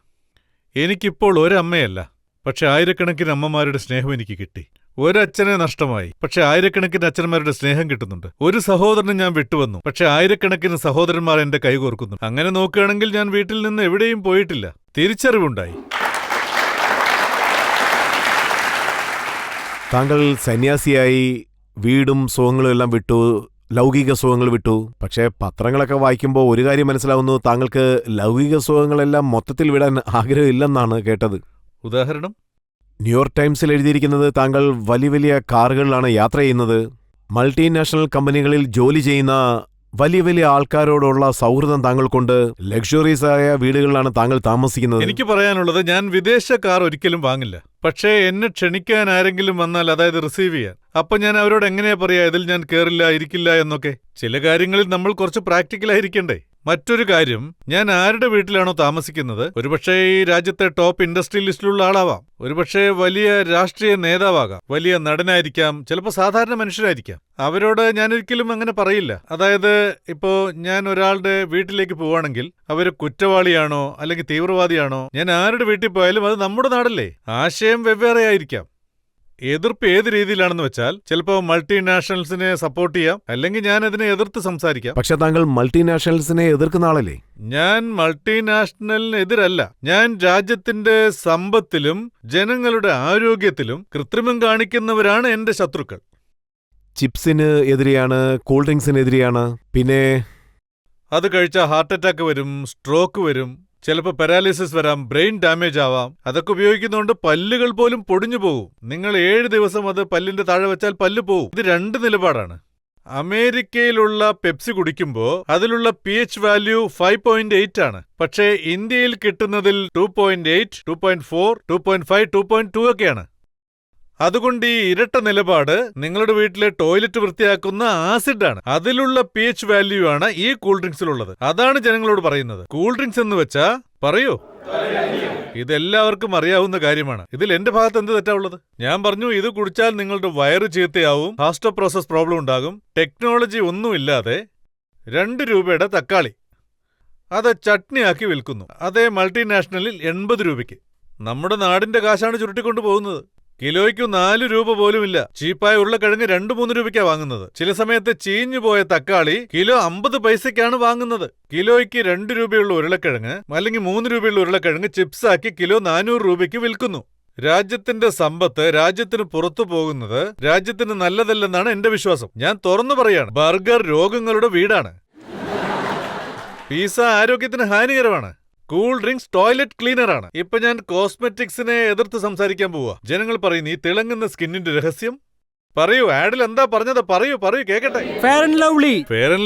എനിക്കിപ്പോൾ ഒരമ്മയല്ല, പക്ഷെ ആയിരക്കണക്കിന് അമ്മമാരുടെ സ്നേഹം എനിക്ക് കിട്ടി. ഒരച്ഛനെ നഷ്ടമായി, പക്ഷെ ആയിരക്കണക്കിന് അച്ഛന്മാരുടെ സ്നേഹം കിട്ടുന്നുണ്ട്. ഒരു സഹോദരനെ ഞാൻ വിട്ടുവന്നു, പക്ഷെ ആയിരക്കണക്കിന് സഹോദരന്മാർ എന്റെ കൈകോർക്കുന്നു. അങ്ങനെ നോക്കുകയാണെങ്കിൽ ഞാൻ വീട്ടിൽ നിന്ന് എവിടെയും പോയിട്ടില്ല. തിരിച്ചറിവുണ്ടായി. താങ്കൾ സന്യാസിയായി വീടും സുഖങ്ങളും എല്ലാം വിട്ടു, ലൗകിക സുഖങ്ങൾ വിട്ടു. പക്ഷേ പത്രങ്ങളൊക്കെ വായിക്കുമ്പോൾ ഒരു കാര്യം മനസ്സിലാവുന്നു, താങ്കൾക്ക് ലൗകിക സുഖങ്ങളെല്ലാം മൊത്തത്തിൽ വിടാൻ ആഗ്രഹമില്ലെന്നാണ് കേട്ടത്. ഉദാഹരണം? ന്യൂയോർക്ക് ടൈംസിൽ എഴുതിയിരിക്കുന്നത് താങ്കൾ വലിയ വലിയ കാറുകളിലാണ് യാത്ര ചെയ്യുന്നത്. മൾട്ടിനാഷണൽ കമ്പനികളിൽ ജോലി ചെയ്യുന്ന വലിയ വലിയ ആൾക്കാരോടുള്ള സൗഹൃദം താങ്കൾക്കുണ്ട്. ലക്ഷറീസ് ആയ വീടുകളിലാണ് താങ്കൾ താമസിക്കുന്നത്. എനിക്ക് പറയാനുള്ളത്, ഞാൻ വിദേശ കാർ ഒരിക്കലും വാങ്ങില്ല. പക്ഷേ എന്നെ ക്ഷണിക്കാൻ ആരെങ്കിലും വന്നാൽ, അതായത് റിസീവ് ചെയ്യാൻ, അപ്പൊ ഞാൻ അവരോട് എങ്ങനെയാ പറയാ ഇതിൽ ഞാൻ കേറില്ല, ഇരിക്കില്ല എന്നൊക്കെ? ചില കാര്യങ്ങളിൽ നമ്മൾ കുറച്ച് പ്രാക്ടിക്കലായിരിക്കണ്ടേ? മറ്റൊരു കാര്യം, ഞാൻ ആരുടെ വീട്ടിലാണോ താമസിക്കുന്നത്, ഒരുപക്ഷേ ഈ രാജ്യത്തെ ടോപ്പ് ഇൻഡസ്ട്രിയലിസ്റ്റിലുള്ള ആളാവാം, ഒരുപക്ഷേ വലിയ രാഷ്ട്രീയ നേതാവാകാം, വലിയ നടനായിരിക്കാം, ചിലപ്പോൾ സാധാരണ മനുഷ്യരായിരിക്കാം. അവരോട് ഞാനൊരിക്കലും അങ്ങനെ പറയില്ല. അതായത് ഇപ്പോ ഞാൻ ഒരാളുടെ വീട്ടിലേക്ക് പോവാണെങ്കിൽ അവര് കുറ്റവാളിയാണോ അല്ലെങ്കിൽ തീവ്രവാദിയാണോ, ഞാൻ ആരുടെ വീട്ടിൽ പോയാലും അത് നമ്മുടെ നാടല്ലേ, ആശയം വെവ്വേറെ ആയിരിക്കാം. എതിർപ്പ് ഏത് രീതിയിലാണെന്ന് വെച്ചാൽ, ചിലപ്പോൾ മൾട്ടിനാഷണൽസിനെ സപ്പോർട്ട് ചെയ്യാം, അല്ലെങ്കിൽ ഞാൻ അതിനെ എതിർത്ത് സംസാരിക്കാം. പക്ഷെ താങ്കൾ മൾട്ടിനാഷണൽസിനെ എതിർക്കുന്ന ആളല്ലേ? ഞാൻ മൾട്ടിനാഷണലിന് എതിരല്ല. ഞാൻ രാജ്യത്തിന്റെ സമ്പത്തിലും ജനങ്ങളുടെ ആരോഗ്യത്തിലും കൃത്രിമം കാണിക്കുന്നവരാണ് എന്റെ ശത്രുക്കൾ. ചിപ്സിന് എതിരെയാണ്, കൂൾ ഡ്രിങ്ക്സിനെതിരെയാണ്. പിന്നെ അത് കഴിച്ചാൽ ഹാർട്ട് അറ്റാക്ക് വരും, സ്ട്രോക്ക് വരും, ചിലപ്പോൾ പാരാലിസിസ് വരാം, ബ്രെയിൻ ഡാമേജ് ആവാം. അതൊക്കെ ഉപയോഗിക്കുന്നതുകൊണ്ട് പല്ലുകൾ പോലും പൊടിഞ്ഞു പോകും. നിങ്ങൾ 7 ദിവസം അത് പല്ലിന്റെ താഴെ വെച്ചാൽ പല്ല് പോവും. ഇത് 2 നിലപാടാണ്. അമേരിക്കയിലുള്ള പെപ്സി കുടിക്കുമ്പോൾ അതിലുള്ള pH വാല്യൂ 5.8 ആണ്. പക്ഷേ ഇന്ത്യയിൽ കിട്ടുന്നതിൽ 2.8, 2.4, 2.5, 2.2 ഒക്കെയാണ്. അതുകൊണ്ട് ഈ ഇരട്ട നിലപാട് നിങ്ങളുടെ വീട്ടിലെ ടോയ്ലറ്റ് വൃത്തിയാക്കുന്ന ആസിഡാണ്. അതിലുള്ള pH വാല്യൂ ആണ് ഈ കൂൾ ഡ്രിങ്ക്സിലുള്ളത്. അതാണ് ജനങ്ങളോട് പറയുന്നത്. കൂൾ ഡ്രിങ്ക്സ് എന്ന് വെച്ചാ പറയൂ, ഇതെല്ലാവർക്കും അറിയാവുന്ന കാര്യമാണ്. ഇതിൽ എന്റെ ഭാഗത്ത് എന്ത് തെറ്റാവുള്ളത്? ഞാൻ പറഞ്ഞു, ഇത് കുടിച്ചാൽ നിങ്ങളുടെ വയറ് ചീത്തയാവും, ഹാസ്റ്റോ പ്രോസസ് പ്രോബ്ലം ഉണ്ടാകും. ടെക്നോളജി ഒന്നുമില്ലാതെ 2 രൂപയുടെ തക്കാളി അത് ചട്നിയാക്കി വിൽക്കുന്നു. അതേ മൾട്ടിനാഷണലിൽ 80 രൂപയ്ക്ക്. നമ്മുടെ നാടിന്റെ കാശാണ് ചുരുട്ടിക്കൊണ്ടു പോകുന്നത്. കിലോയ്ക്ക് 4 രൂപ പോലുമില്ല. ചീപ്പായ ഉരുളക്കിഴങ്ങ് 2-3 രൂപയ്ക്കാ വാങ്ങുന്നത്. ചില സമയത്ത് ചീഞ്ഞു പോയ തക്കാളി കിലോ 50 പൈസയ്ക്കാണ് വാങ്ങുന്നത്. കിലോയ്ക്ക് 2 രൂപയുള്ള ഉരുളക്കിഴങ്ങ് അല്ലെങ്കിൽ 3 രൂപയുള്ള ഉരുളക്കിഴങ്ങ് ചിപ്സാക്കി കിലോ 400 രൂപയ്ക്ക് വിൽക്കുന്നു. രാജ്യത്തിന്റെ സമ്പത്ത് രാജ്യത്തിന് പുറത്തു പോകുന്നത് രാജ്യത്തിന് നല്ലതല്ലെന്നാണ് എന്റെ വിശ്വാസം. ഞാൻ തുറന്നു പറയാണ്, ബർഗർ രോഗങ്ങളുടെ വീടാണ്, പിസ്സ ആരോഗ്യത്തിന് ഹാനികരമാണ്, കൂൾ ഡ്രിങ്ക്സ് ടോയ്ലറ്റ് ക്ലീനറാണ്. ഇപ്പൊ ഞാൻ കോസ്മെറ്റിക്സിനെ എതിർത്ത് സംസാരിക്കാൻ പോവാ. ജനങ്ങൾ പറയുന്നു, ഈ തിളങ്ങുന്ന സ്കിന്നിന്റെ രഹസ്യം പറയൂ. ആഡിൽ എന്താ പറഞ്ഞത്? പറയൂ കേക്കട്ടെ. ഫെയർ ആൻഡ്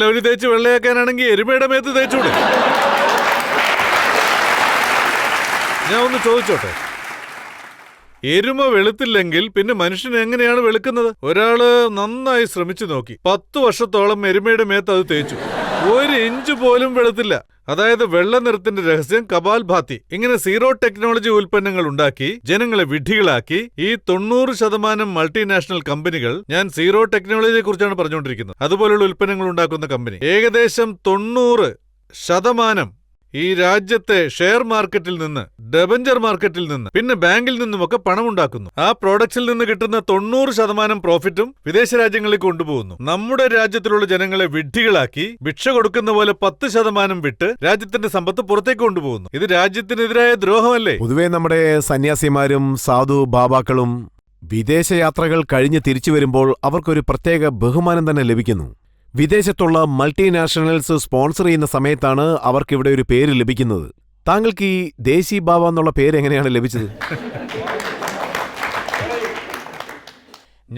ലവ്ലി തേച്ച് വെള്ളയാക്കാനാണെങ്കിൽ എരുമയുടെ മേത്ത് തേച്ചൂടെ? ഞാൻ ഒന്ന് ചോദിച്ചോട്ടെ, എരുമ വെളുത്തില്ലെങ്കിൽ പിന്നെ മനുഷ്യൻ എങ്ങനെയാണ് വെളുക്കുന്നത്? ഒരാള് നന്നായി ശ്രമിച്ചു നോക്കി, 10 വർഷത്തോളം എരുമയുടെ മേത്ത് അത് തേച്ചു, 1 ഇഞ്ച് പോലും വെളുത്തില്ല. അതായത് വെള്ള നിറത്തിന്റെ രഹസ്യം കപാൽ ഭാത്തി. ഇങ്ങനെ സീറോ ടെക്നോളജി ഉൽപ്പന്നങ്ങൾ ഉണ്ടാക്കി ജനങ്ങളെ വിഡ്ഢികളാക്കി ഈ 90% മൾട്ടിനാഷണൽ കമ്പനികൾ, ഞാൻ സീറോ ടെക്നോളജിയെ കുറിച്ചാണ് പറഞ്ഞുകൊണ്ടിരിക്കുന്നത്, അതുപോലുള്ള ഉൽപ്പന്നങ്ങൾ ഉണ്ടാക്കുന്ന കമ്പനി ഏകദേശം 90% ഈ രാജ്യത്തെ ഷെയർ മാർക്കറ്റിൽ നിന്ന്, ഡെബഞ്ചർ മാർക്കറ്റിൽ നിന്ന്, പിന്നെ ബാങ്കിൽ നിന്നുമൊക്കെ പണം ഉണ്ടാക്കുന്നു. ആ പ്രോഡക്ട്സിൽ നിന്ന് കിട്ടുന്ന 90% പ്രോഫിറ്റും വിദേശ രാജ്യങ്ങളിൽ കൊണ്ടുപോകുന്നു. നമ്മുടെ രാജ്യത്തിലുള്ള ജനങ്ങളെ വിഡ്ഢികളാക്കി ഭിക്ഷ കൊടുക്കുന്ന പോലെ 10% വിട്ട് രാജ്യത്തിന്റെ സമ്പത്ത് പുറത്തേക്ക് കൊണ്ടുപോകുന്നു. ഇത് രാജ്യത്തിനെതിരായ ദ്രോഹമല്ലേ? പൊതുവെ നമ്മുടെ സന്യാസിമാരും സാധു ബാബാക്കളും വിദേശയാത്രകൾ കഴിഞ്ഞ് തിരിച്ചു വരുമ്പോൾ അവർക്കൊരു പ്രത്യേക ബഹുമാനം തന്നെ ലഭിക്കുന്നു. വിദേശത്തുള്ള മൾട്ടിനാഷണൽസ് സ്പോൺസർ ചെയ്യുന്ന സമയത്താണ് അവർക്കിവിടെ ഒരു പേര് ലഭിക്കുന്നത്. താങ്കൾക്ക് ഈ ദേശി ബാബ എന്നുള്ള പേര് എങ്ങനെയാണ് ലഭിച്ചത്?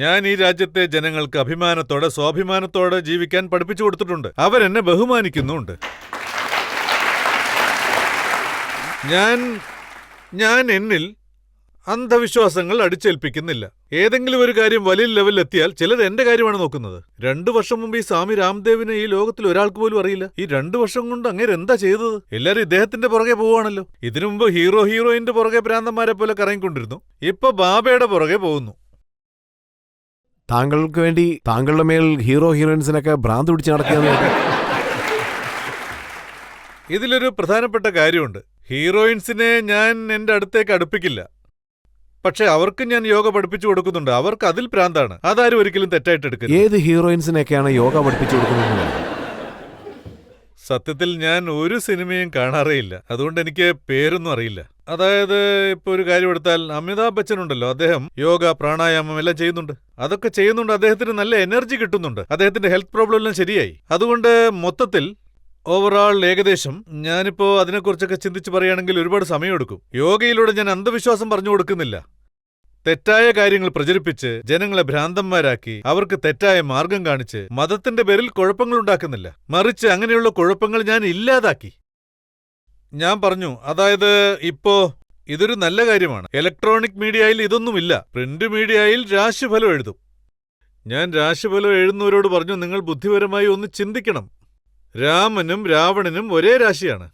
ഞാൻ ഈ രാജ്യത്തെ ജനങ്ങൾക്ക് അഭിമാനത്തോടെ സ്വാഭിമാനത്തോടെ ജീവിക്കാൻ പഠിപ്പിച്ചു കൊടുത്തിട്ടുണ്ട്. അവരെന്നെ ബഹുമാനിക്കുന്നുമുണ്ട്. ഞാൻ എന്നിൽ അന്ധവിശ്വാസങ്ങൾ അടിച്ചേൽപ്പിക്കുന്നില്ല. ഏതെങ്കിലും ഒരു കാര്യം വലിയ ലെവലിൽ എത്തിയാൽ ചിലർ എന്റെ കാര്യമാണ് നോക്കുന്നത്. 2 വർഷം മുമ്പ് ഈ സ്വാമി രാംദേവിനെ ഈ ലോകത്തിൽ ഒരാൾക്ക് പോലും അറിയില്ല. ഈ 2 വർഷം കൊണ്ട് അങ്ങേര് എന്താ ചെയ്തത്? എല്ലാരും ഇദ്ദേഹത്തിന്റെ പുറകെ പോവാണല്ലോ. ഇതിനു മുമ്പ് ഹീറോയിന്റെ പുറകെ ഭ്രാന്തന്മാരെ പോലെ കറങ്ങിക്കൊണ്ടിരുന്നു. ഇപ്പൊ ബാബയുടെ പുറകെ പോകുന്നു. താങ്കൾക്ക് വേണ്ടി താങ്കളുടെ മേൽ ഹീറോയിൻസിനൊക്കെ ഭ്രാന്ത് പിടിച്ച് നടക്കുകയെന്ന് കേട്ടു. ഇതിലൊരു പ്രധാനപ്പെട്ട കാര്യമുണ്ട്. ഹീറോയിൻസിനെ ഞാൻ എന്റെ അടുത്തേക്ക് അടുപ്പിക്കില്ല. പക്ഷെ അവർക്ക് ഞാൻ യോഗ പഠിപ്പിച്ചു കൊടുക്കുന്നുണ്ട്. അവർക്ക് അതിൽ ഭ്രാന്താണ്. അതാരും ഒരിക്കലും തെറ്റായിട്ട് എടുക്കരുത്. ഏത് ഹീറോയിൻസിനൊക്കെയാണ് യോഗ പഠിപ്പിച്ചു കൊടുക്കുന്നത്? സത്യത്തിൽ ഞാൻ ഒരു സിനിമയും കാണാറേയില്ല. അതുകൊണ്ട് എനിക്ക് പേരൊന്നും അറിയില്ല. അതായത് ഇപ്പൊ ഒരു കാര്യം എടുത്താൽ അമിതാഭ് ബച്ചൻ ഉണ്ടല്ലോ, അദ്ദേഹം യോഗ പ്രാണായാമം എല്ലാം ചെയ്യുന്നുണ്ട്. അതൊക്കെ ചെയ്യുന്നുണ്ട്. അദ്ദേഹത്തിന് നല്ല എനർജി കിട്ടുന്നുണ്ട്. അദ്ദേഹത്തിന്റെ ഹെൽത്ത് പ്രോബ്ലം എല്ലാം ശരിയായി. അതുകൊണ്ട് മൊത്തത്തിൽ ഓവറാൾ ഏകദേശം ഞാനിപ്പോ അതിനെക്കുറിച്ചൊക്കെ ചിന്തിച്ച് പറയുകയാണെങ്കിൽ ഒരുപാട് സമയമെടുക്കും. യോഗയിലൂടെ ഞാൻ അന്ധവിശ്വാസം പറഞ്ഞു കൊടുക്കുന്നില്ല. തെറ്റായ കാര്യങ്ങൾ പ്രചരിപ്പിച്ച് ജനങ്ങളെ ഭ്രാന്തന്മാരാക്കി അവർക്ക് തെറ്റായ മാർഗം കാണിച്ച് മതത്തിന്റെ പേരിൽ കുഴപ്പങ്ങളുണ്ടാക്കുന്നില്ല. മറിച്ച് അങ്ങനെയുള്ള കുഴപ്പങ്ങൾ ഞാൻ ഇല്ലാതാക്കി. ഞാൻ പറഞ്ഞു, അതായത് ഇപ്പോ ഇതൊരു നല്ല കാര്യമാണ്. ഇലക്ട്രോണിക് മീഡിയയിൽ ഇതൊന്നുമില്ല. പ്രിന്റ് മീഡിയയിൽ രാശിഫലം എഴുതും. ഞാൻ രാശിഫലം എഴുതുന്നവരോട് പറഞ്ഞു, നിങ്ങൾ ബുദ്ധിപരമായി ഒന്ന് ചിന്തിക്കണം. രാമനും രാവണനും ഒരേ രാശിയാണ്.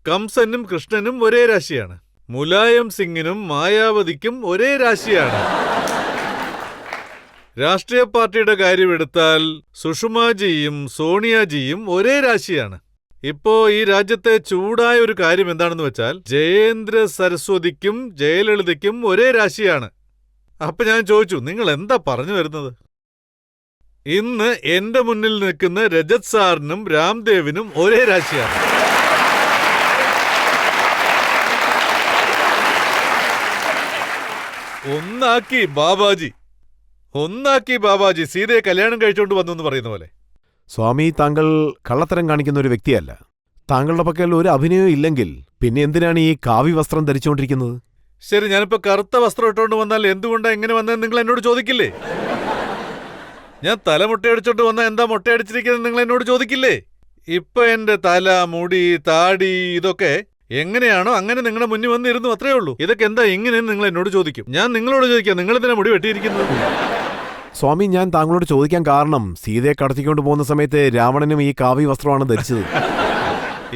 കംസനും കൃഷ്ണനും ഒരേ രാശിയാണ്. മുലായം സിംഗിനും മായാവതിക്കും ഒരേ രാശിയാണ്. രാഷ്ട്രീയ പാർട്ടിയുടെ കാര്യമെടുത്താൽ സുഷമാജിയും സോണിയാജിയും ഒരേ രാശിയാണ്. ഇപ്പോ ഈ രാജ്യത്തെ ചൂടായ ഒരു കാര്യം എന്താണെന്ന് വെച്ചാൽ ജയേന്ദ്ര സരസ്വതിക്കും ജയലളിതയ്ക്കും ഒരേ രാശിയാണ്. അപ്പൊ ഞാൻ ചോദിച്ചു, നിങ്ങൾ എന്താ പറഞ്ഞു വരുന്നത്? ഇന്ന് എന്റെ മുന്നിൽ നിൽക്കുന്ന രജത് സാറിനും രാംദേവിനും ഒരേ രാശിയാണ്. ഒന്നാക്കി ബാബാജി സീതയെ കല്യാണം കഴിച്ചോണ്ട് വന്നു എന്ന് പറയുന്ന പോലെ. സ്വാമി, താങ്കൾ കള്ളത്തരം കാണിക്കുന്ന ഒരു വ്യക്തിയല്ല. താങ്കളുടെ പക്കൽ ഒരു അഭിനയവും ഇല്ലെങ്കിൽ പിന്നെ എന്തിനാണ് ഈ കാവ്യ വസ്ത്രം ധരിച്ചുകൊണ്ടിരിക്കുന്നത്? ശരി, ഞാനിപ്പോ കറുത്ത വസ്ത്രം ഇട്ടുകൊണ്ട് വന്നാൽ എന്തുകൊണ്ടാ എങ്ങനെ വന്നതെന്ന് നിങ്ങൾ എന്നോട് ചോദിക്കില്ലേ? ഞാൻ തല മുട്ടയടിച്ചോണ്ട് വന്നാൽ എന്താ മുട്ടയടിച്ചിരിക്കുന്നത് നിങ്ങൾ എന്നോട് ചോദിക്കില്ലേ? ഇപ്പൊ എന്റെ തല, മുടി, താടി ഇതൊക്കെ എങ്ങനെയാണോ അങ്ങനെ നിങ്ങളുടെ മുന്നിൽ വന്നിരുന്നു, അത്രേ ഉള്ളൂ. ഇതൊക്കെ എന്താ ഇങ്ങനെയെന്ന് നിങ്ങൾ എന്നോട് ചോദിക്കും. ഞാൻ നിങ്ങളോട് ചോദിക്കാം, നിങ്ങൾ എന്തിനാ മുടി വെട്ടിയിരിക്കുന്നത്? സ്വാമി, ഞാൻ താങ്കളോട് ചോദിക്കാൻ കാരണം സീതയെ കടത്തിക്കൊണ്ട് പോകുന്ന സമയത്ത് രാവണനും ഈ കാവ്യ വസ്ത്രമാണ് ധരിച്ചത്.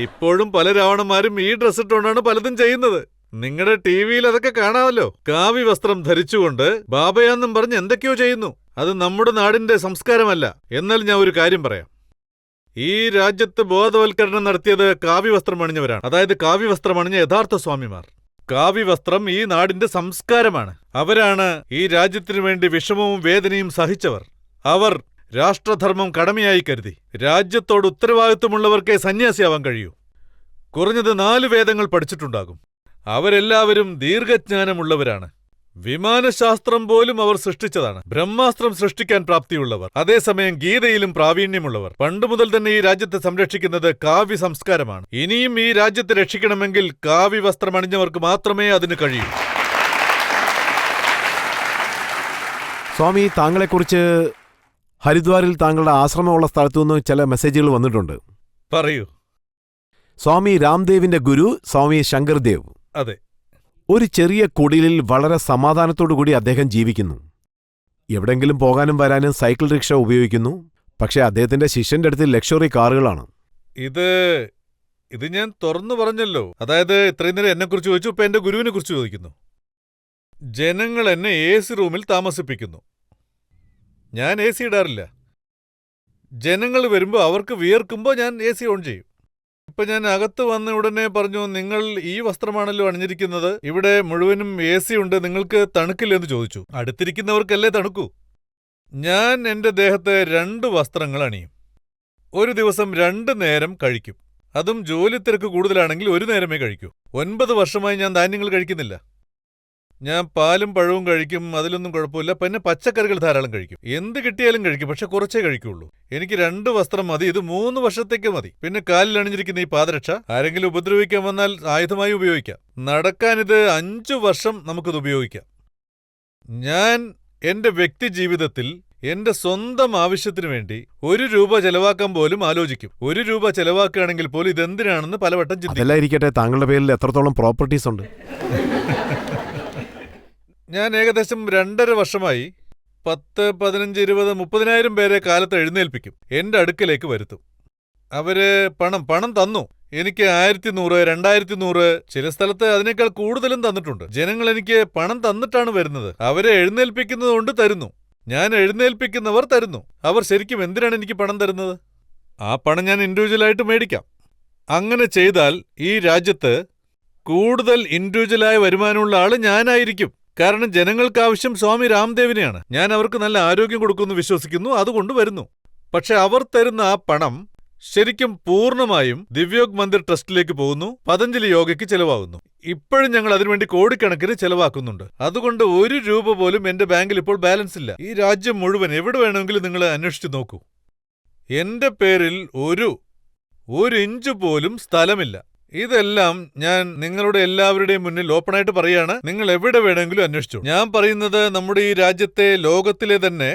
ഇപ്പോഴും പല രാവണന്മാരും ഈ ഡ്രസ് ഇട്ടുകൊണ്ടാണ് പലതും ചെയ്യുന്നത്. നിങ്ങളുടെ ടിവിയിൽ അതൊക്കെ കാണാമല്ലോ. കാവ്യ വസ്ത്രം ധരിച്ചുകൊണ്ട് ബാബയാന്നും പറഞ്ഞ് എന്തൊക്കെയോ ചെയ്യുന്നു. അത് നമ്മുടെ നാടിന്റെ സംസ്കാരമല്ല. എന്നാൽ ഞാൻ ഒരു കാര്യം പറയാം. ഈ രാജ്യത്ത് ബോധവൽക്കരണം നടത്തിയത് കാവ്യവസ്ത്രം അണിഞ്ഞവരാണ്. അതായത് കാവ്യവസ്ത്രം അണിഞ്ഞ യഥാർത്ഥ സ്വാമിമാർ. കാവ്യവസ്ത്രം ഈ നാടിന്റെ സംസ്കാരമാണ്. അവരാണ് ഈ രാജ്യത്തിനു വേണ്ടി വിഷമവും വേദനയും സഹിച്ചവർ. അവർ രാഷ്ട്രധർമ്മം കടമയായി കരുതി. രാജ്യത്തോട് ഉത്തരവാദിത്വമുള്ളവർക്കേ സന്യാസിയാവാൻ കഴിയൂ. കുറഞ്ഞത് 4 വേദങ്ങൾ പഠിച്ചിട്ടുണ്ടാകും. അവരെല്ലാവരും ദീർഘജ്ഞാനമുള്ളവരാണ്. വിമാനശാസ്ത്രം പോലും അവർ സൃഷ്ടിച്ചതാണ്. ബ്രഹ്മാസ്ത്രം സൃഷ്ടിക്കാൻ പ്രാപ്തിയുള്ളവർ. അതേസമയം ഗീതയിലും പ്രാവീണ്യമുള്ളവർ. പണ്ടുമുതൽ തന്നെ ഈ രാജ്യത്തെ സംരക്ഷിക്കുന്നത് കാവ്യ സംസ്കാരമാണ്. ഇനിയും ഈ രാജ്യത്തെ രക്ഷിക്കണമെങ്കിൽ കാവ്യ വസ്ത്രം അണിഞ്ഞവർക്ക് മാത്രമേ അതിന് കഴിയൂ. സ്വാമി, താങ്കളെക്കുറിച്ച് ഹരിദ്വാറിൽ താങ്കളുടെ ആശ്രമമുള്ള സ്ഥലത്തുനിന്ന് ചില മെസ്സേജുകൾ വന്നിട്ടുണ്ട്. പറയൂ. സ്വാമി രാംദേവിന്റെ ഗുരു സ്വാമി ശങ്കർദേവ്. അതെ. ഒരു ചെറിയ കുടിലിൽ വളരെ സമാധാനത്തോടുകൂടി അദ്ദേഹം ജീവിക്കുന്നു. എവിടെങ്കിലും പോകാനും വരാനും സൈക്കിൾ റിക്ഷ ഉപയോഗിക്കുന്നു. പക്ഷേ അദ്ദേഹത്തിന്റെ ശിഷ്യന്റെ അടുത്ത് ലക്ഷറി കാറുകളാണ്. ഇത് ഞാൻ തുറന്നു പറഞ്ഞല്ലോ. അതായത് ഇത്രയും നേരം എന്നെക്കുറിച്ച് ചോദിച്ചു, ഇപ്പൊ എന്റെ ഗുരുവിനെ കുറിച്ച് ചോദിക്കുന്നു. ജനങ്ങൾ എന്നെ AC റൂമിൽ താമസിപ്പിക്കുന്നു. ഞാൻ AC ഇടാറില്ല. ജനങ്ങൾ വരുമ്പോൾ അവർക്ക് വിയർക്കുമ്പോൾ ഞാൻ AC ഓൺ ചെയ്യും. ഇപ്പൊ ഞാൻ അകത്ത് വന്ന ഉടനെ പറഞ്ഞു, നിങ്ങൾ ഈ വസ്ത്രമാണല്ലോ അണിഞ്ഞിരിക്കുന്നത്, ഇവിടെ മുഴുവനും AC ഉണ്ട്, നിങ്ങൾക്ക് തണുക്കില്ലെന്ന് ചോദിച്ചു. അടുത്തിരിക്കുന്നവർക്കല്ലേ തണുക്കൂ. ഞാൻ എന്റെ ദേഹത്തെ 2 വസ്ത്രങ്ങൾ അണിയും. ഒരു ദിവസം 2 നേരം കഴിക്കും. അതും ജോലി തിരക്ക് കൂടുതലാണെങ്കിൽ 1 നേരമേ കഴിക്കൂ. 9 വർഷമായി ഞാൻ ധാന്യങ്ങൾ കഴിക്കുന്നില്ല. ഞാൻ പാലും പഴവും കഴിക്കും, അതിലൊന്നും കുഴപ്പമില്ല. പിന്നെ പച്ചക്കറികൾ ധാരാളം കഴിക്കും. എന്ത് കിട്ടിയാലും കഴിക്കും, പക്ഷെ കുറച്ചേ കഴിക്കുള്ളൂ. എനിക്ക് 2 വസ്ത്രം മതി, ഇത് 3 വർഷത്തേക്ക് മതി. പിന്നെ കാലിൽ അണിഞ്ഞിരിക്കുന്ന ഈ പാദരക്ഷ ആരെങ്കിലും ഉപദ്രവിക്കാൻ വന്നാൽ ആയുധമായി ഉപയോഗിക്കാം. നടക്കാനിത് 5 വർഷം നമുക്കിത് ഉപയോഗിക്കാം. ഞാൻ എന്റെ വ്യക്തി ജീവിതത്തിൽ എന്റെ സ്വന്തം ആവശ്യത്തിനു വേണ്ടി 1 രൂപ ചെലവാക്കാൻ പോലും ആലോചിക്കും. 1 രൂപ ചെലവാക്കുകയാണെങ്കിൽ പോലും ഇതെന്തിനാണെന്ന് പലവട്ടം ചിന്തിക്കും. അതെല്ലാം ഇരിക്കട്ടെ, താങ്കളുടെ പേരിൽ എത്രത്തോളം പ്രോപ്പർട്ടീസ് ഉണ്ട്? ഞാൻ ഏകദേശം 2.5 വർഷമായി 10, 15, 20, 30,000 പേരെ കാലത്ത് എഴുന്നേൽപ്പിക്കും, എന്റെ അടുക്കലേക്ക് വരുത്തും. അവര് പണം തന്നു. എനിക്ക് 1100, 2100, ചില സ്ഥലത്ത് അതിനേക്കാൾ കൂടുതലും തന്നിട്ടുണ്ട്. ജനങ്ങൾ എനിക്ക് പണം തന്നിട്ടാണ് വരുന്നത്. അവരെ എഴുന്നേൽപ്പിക്കുന്നത് കൊണ്ട് തരുന്നു. ഞാൻ എഴുന്നേൽപ്പിക്കുന്നവർ തരുന്നു. അവർ ശരിക്കും എന്തിനാണ് എനിക്ക് പണം തരുന്നത്? ആ പണം ഞാൻ ഇൻഡിവിജ്വലായിട്ട് മേടിക്കാം. അങ്ങനെ ചെയ്താൽ ഈ രാജ്യത്ത് കൂടുതൽ ഇൻഡിവിജ്വലായ വരുമാനമുള്ള ആള് ഞാനായിരിക്കും. കാരണം ജനങ്ങൾക്ക് ആവശ്യം സ്വാമി രാംദേവിനെയാണ്. ഞാൻ അവർക്ക് നല്ല ആരോഗ്യം കൊടുക്കുമെന്ന് വിശ്വസിക്കുന്നു, അതുകൊണ്ട് വരുന്നു. പക്ഷെ അവർ തരുന്ന ആ പണം ശരിക്കും പൂർണ്ണമായും ദിവ്യോഗ് മന്ദിർ ട്രസ്റ്റിലേക്ക് പോകുന്നു, പതഞ്ജലി യോഗയ്ക്ക് ചെലവാകുന്നു. ഇപ്പോഴും ഞങ്ങൾ അതിനുവേണ്ടി കോടിക്കണക്കിന് ചെലവാക്കുന്നുണ്ട്. അതുകൊണ്ട് 1 രൂപ പോലും എന്റെ ബാങ്കിൽ ഇപ്പോൾ ബാലൻസ് ഇല്ല. ഈ രാജ്യം മുഴുവൻ എവിടെ വേണമെങ്കിലും നിങ്ങൾ അന്വേഷിച്ചു നോക്കൂ. എന്റെ പേരിൽ ഒരു ഇഞ്ച് പോലും സ്ഥലമില്ല. ഇതെല്ലാം ഞാൻ നിങ്ങളുടെ എല്ലാവരുടെയും മുന്നിൽ ഓപ്പണായിട്ട് പറയാണ്. നിങ്ങൾ എവിടെ വേണമെങ്കിലും അന്വേഷിച്ചു. ഞാൻ പറയുന്നത് നമ്മുടെ ഈ രാജ്യത്തെ ലോകത്തിലെ തന്നെ